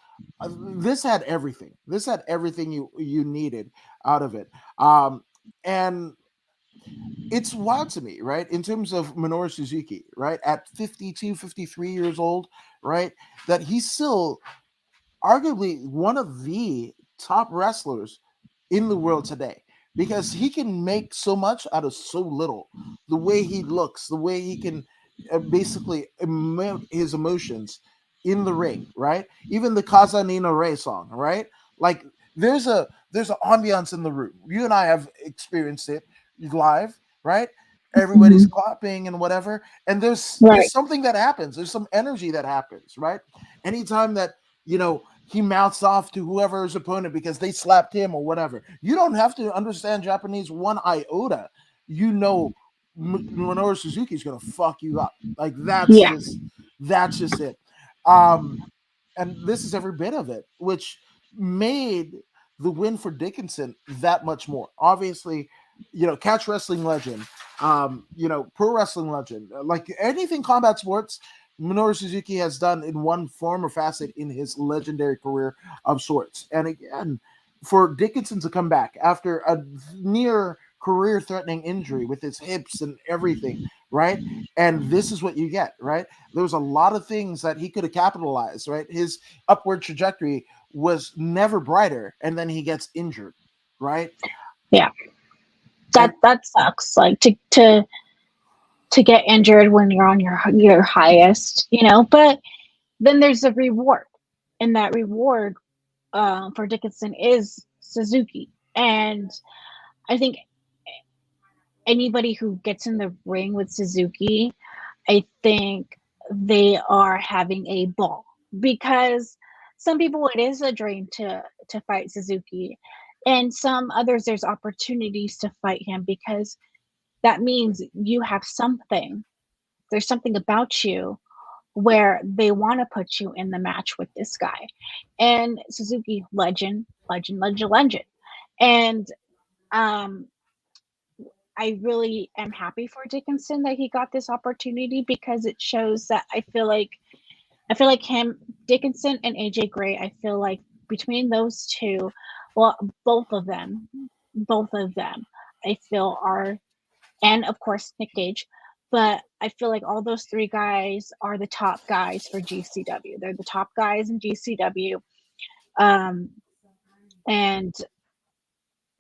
This had everything. This had everything you needed out of it. And it's wild to me, right? In terms of Minoru Suzuki, right? At 52, 53 years old, right? That he's still arguably one of the top wrestlers in the world today because he can make so much out of so little. The way he looks, the way he can basically emote his emotions in the ring, right? Even the Casa Nina Ray song, right? Like there's an ambiance in the room. You and I have experienced it live, right? everybody's clapping and whatever, and there's Right. something that happens, there's some energy that happens, right? Anytime that, he mouths off to whoever's opponent because they slapped him or whatever, you don't have to understand Japanese one iota. you know Minoru Suzuki's gonna fuck you up. Like Yeah. that's just it. um and this is every bit of it, which made the win for Dickinson that much more. Obviously, catch wrestling legend, pro wrestling legend, like anything combat sports, Minoru Suzuki has done in one form or facet in his legendary career of sorts. And again, for Dickinson to come back after a near career threatening injury with his hips and everything, right? And this is what you get, right? There was a lot of things that he could have capitalized, right? His upward trajectory was never brighter, and then he gets injured, right? Yeah. And That sucks. Like to get injured when you're on your highest, but then there's a reward. And that reward for Dickinson is Suzuki. And I think anybody who gets in the ring with Suzuki, I think they are having a ball, because some people it is a dream to fight Suzuki, and some others there's opportunities to fight him, because that means you have something. There's something about you where they want to put you in the match with this guy. And Suzuki, legend, legend, legend, legend. And um I really am happy for Dickinson that he got this opportunity, because it shows that I feel like him, Dickinson and AJ Gray, I feel like between those two, well, both of them, I feel are, and of course Nick Gage, but I feel like all those three guys are the top guys for GCW. They're the top guys in GCW. Um, and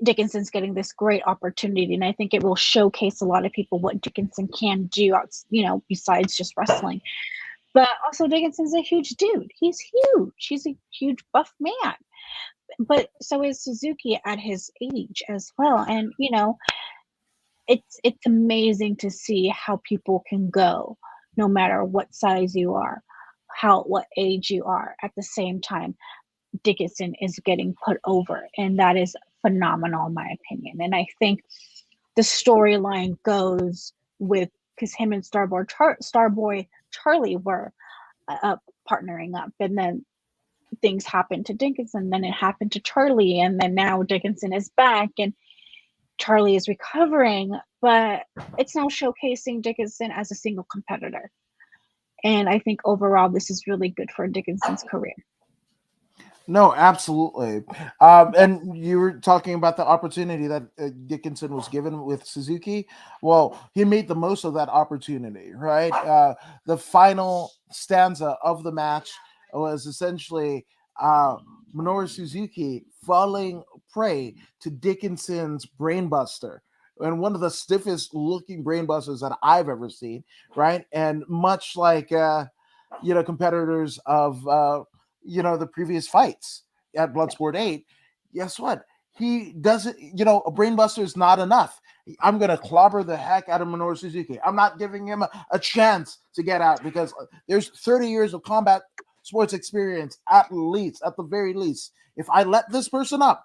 Dickinson's getting this great opportunity, and I think it will showcase a lot of people what Dickinson can do, besides just wrestling. But also, Dickinson's a huge dude. He's huge. He's a huge buff man. But so is Suzuki at his age as well. And it's amazing to see how people can go, no matter what size you are, what age you are. At the same time, Dickinson is getting put over, and that is phenomenal in my opinion. And I think the storyline goes with, because him and Starboy Charlie were partnering up, and then things happened to Dickinson, then it happened to Charlie, and then now Dickinson is back and Charlie is recovering, but it's now showcasing Dickinson as a single competitor. And I think overall this is really good for Dickinson's career. no, absolutely. And you were talking about the opportunity that Dickinson was given with Suzuki. Well, he made the most of that opportunity, right? The final stanza of the match was essentially Minoru Suzuki falling prey to Dickinson's brainbuster. And one of the stiffest looking brainbusters that I've ever seen, right? And much like, competitors of, the previous fights at Bloodsport 8, guess what? He doesn't, a brainbuster is not enough. I'm going to clobber the heck out of Minoru Suzuki. I'm not giving him a chance to get out, because there's 30 years of combat sports experience, at the very least. If I let this person up,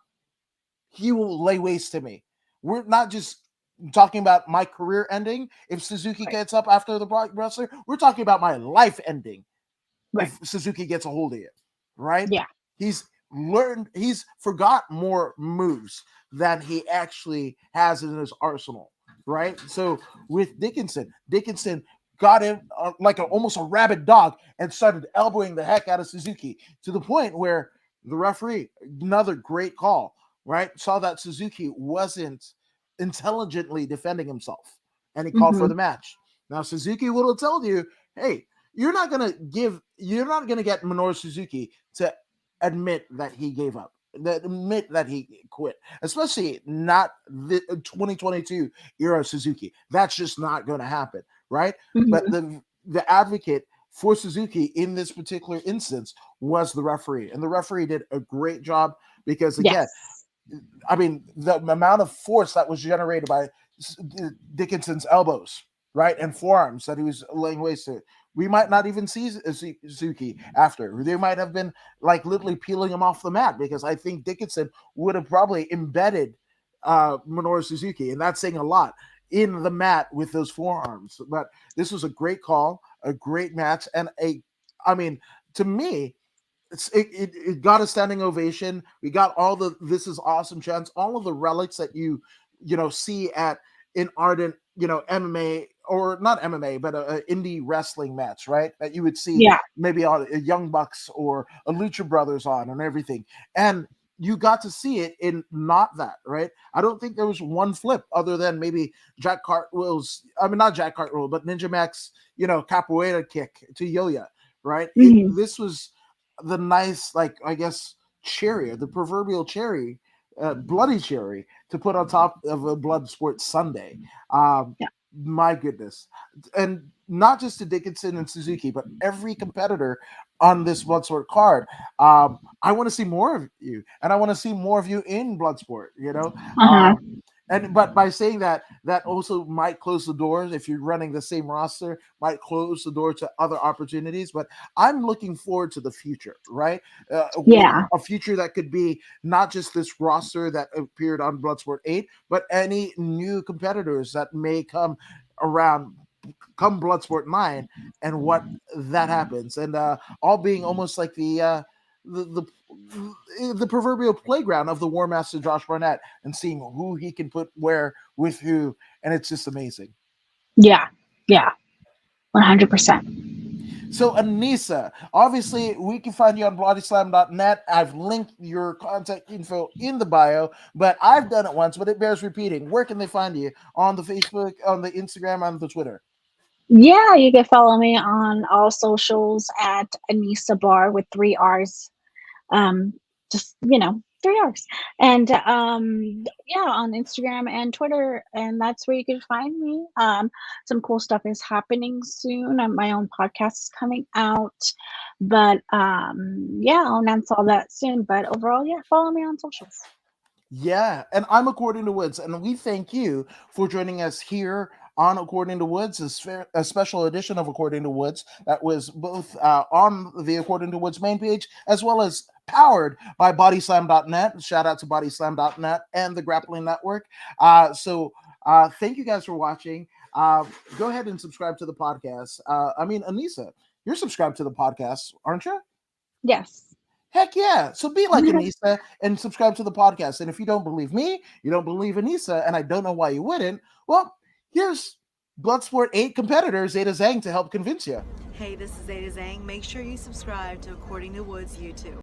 he will lay waste to me. We're not just talking about my career ending. If Suzuki Right. gets up after the wrestler, we're talking about my life ending Right. if Suzuki gets a hold of it, right? Yeah. He's forgot more moves than he actually has in his arsenal, right? So with Dickinson got him like almost a rabid dog and started elbowing the heck out of Suzuki, to the point where the referee, another great call, right, saw that Suzuki wasn't intelligently defending himself, and he called for Mm-hmm. the match. Now Suzuki would have told you, hey, you're not gonna get Minoru Suzuki to admit that he gave up, that admit that he quit, especially not the 2022 era Suzuki. That's just not going to happen, right? But Mm-hmm. the advocate for Suzuki in this particular instance was the referee, and the referee did a great job, because again, Yes. I mean, the amount of force that was generated by Dickinson's elbows, right, and forearms that he was laying waste to. We might not even see Suzuki after. They might have been like literally peeling him off the mat, because I think Dickinson would have probably embedded Minoru Suzuki, and that's saying a lot, in the mat with those forearms. But this was a great call, a great match, and I mean, to me, it got a standing ovation. We got all the "this is awesome" chants, all of the relics that you see at in ardent MMA, or not MMA, but a indie wrestling match, right? That you would see Yeah. maybe on a Young Bucks or a Lucha Brothers on and everything, and you got to see it in not that, right? I don't think there was one flip other than maybe Jack Cartwheel's. I mean, not Jack Cartwheel, but Ninja Mac's capoeira kick to Yoya, right? Mhm. This was the nice, like, I guess, cherry, the proverbial cherry, bloody cherry, to put on top of a Bloodsport Sunday. Um, Yeah. my goodness. And not just to Dickinson and Suzuki, but every competitor on this Bloodsport card. I want to see more of you, and I want to see more of you in Bloodsport, Uh-huh. but by saying that, that also might close the doors. If you're running the same roster, might close the door to other opportunities. But I'm looking forward to the future, right? Yeah. A future that could be not just this roster that appeared on Bloodsport 8, but any new competitors that may come around come Bloodsport 9, and what that happens, and all being almost like the the proverbial playground of the War Master Josh Barnett, and seeing who he can put where with who, and it's just amazing. Yeah. Yeah. 100%. So, Anissa, obviously, we can find you on bodyslam.net. I've linked your contact info in the bio, but I've done it once, but it bears repeating. Where can they find you? On the Facebook, on the Instagram, on the Twitter? Yeah, you can follow me on all socials at Anissa Barr with 3 R's. Um, just 3 R's. And yeah, on Instagram and Twitter, and that's where you can find me. Some cool stuff is happening soon. My own podcast is coming out, but yeah, I'll announce all that soon. But overall, yeah, follow me on socials. Yeah, and I'm According to Woods, and we thank you for joining us here on According to Woods, a special edition of According to Woods that was both on the According to Woods main page, as well as powered by bodyslam.net. Shout out to bodyslam.net and the Grappling Network. Thank you guys for watching. Go ahead and subscribe to the podcast. I mean, Anissa, you're subscribed to the podcast, aren't you? Yes. Heck yeah. So be like Anissa and subscribe to the podcast. And if you don't believe me, you don't believe Anissa, and I don't know why you wouldn't, well, here's Bloodsport 8 competitor Zeta Zhang to help convince you. Hey, this is Zeta Zhang. Make sure you subscribe to According to Woods YouTube.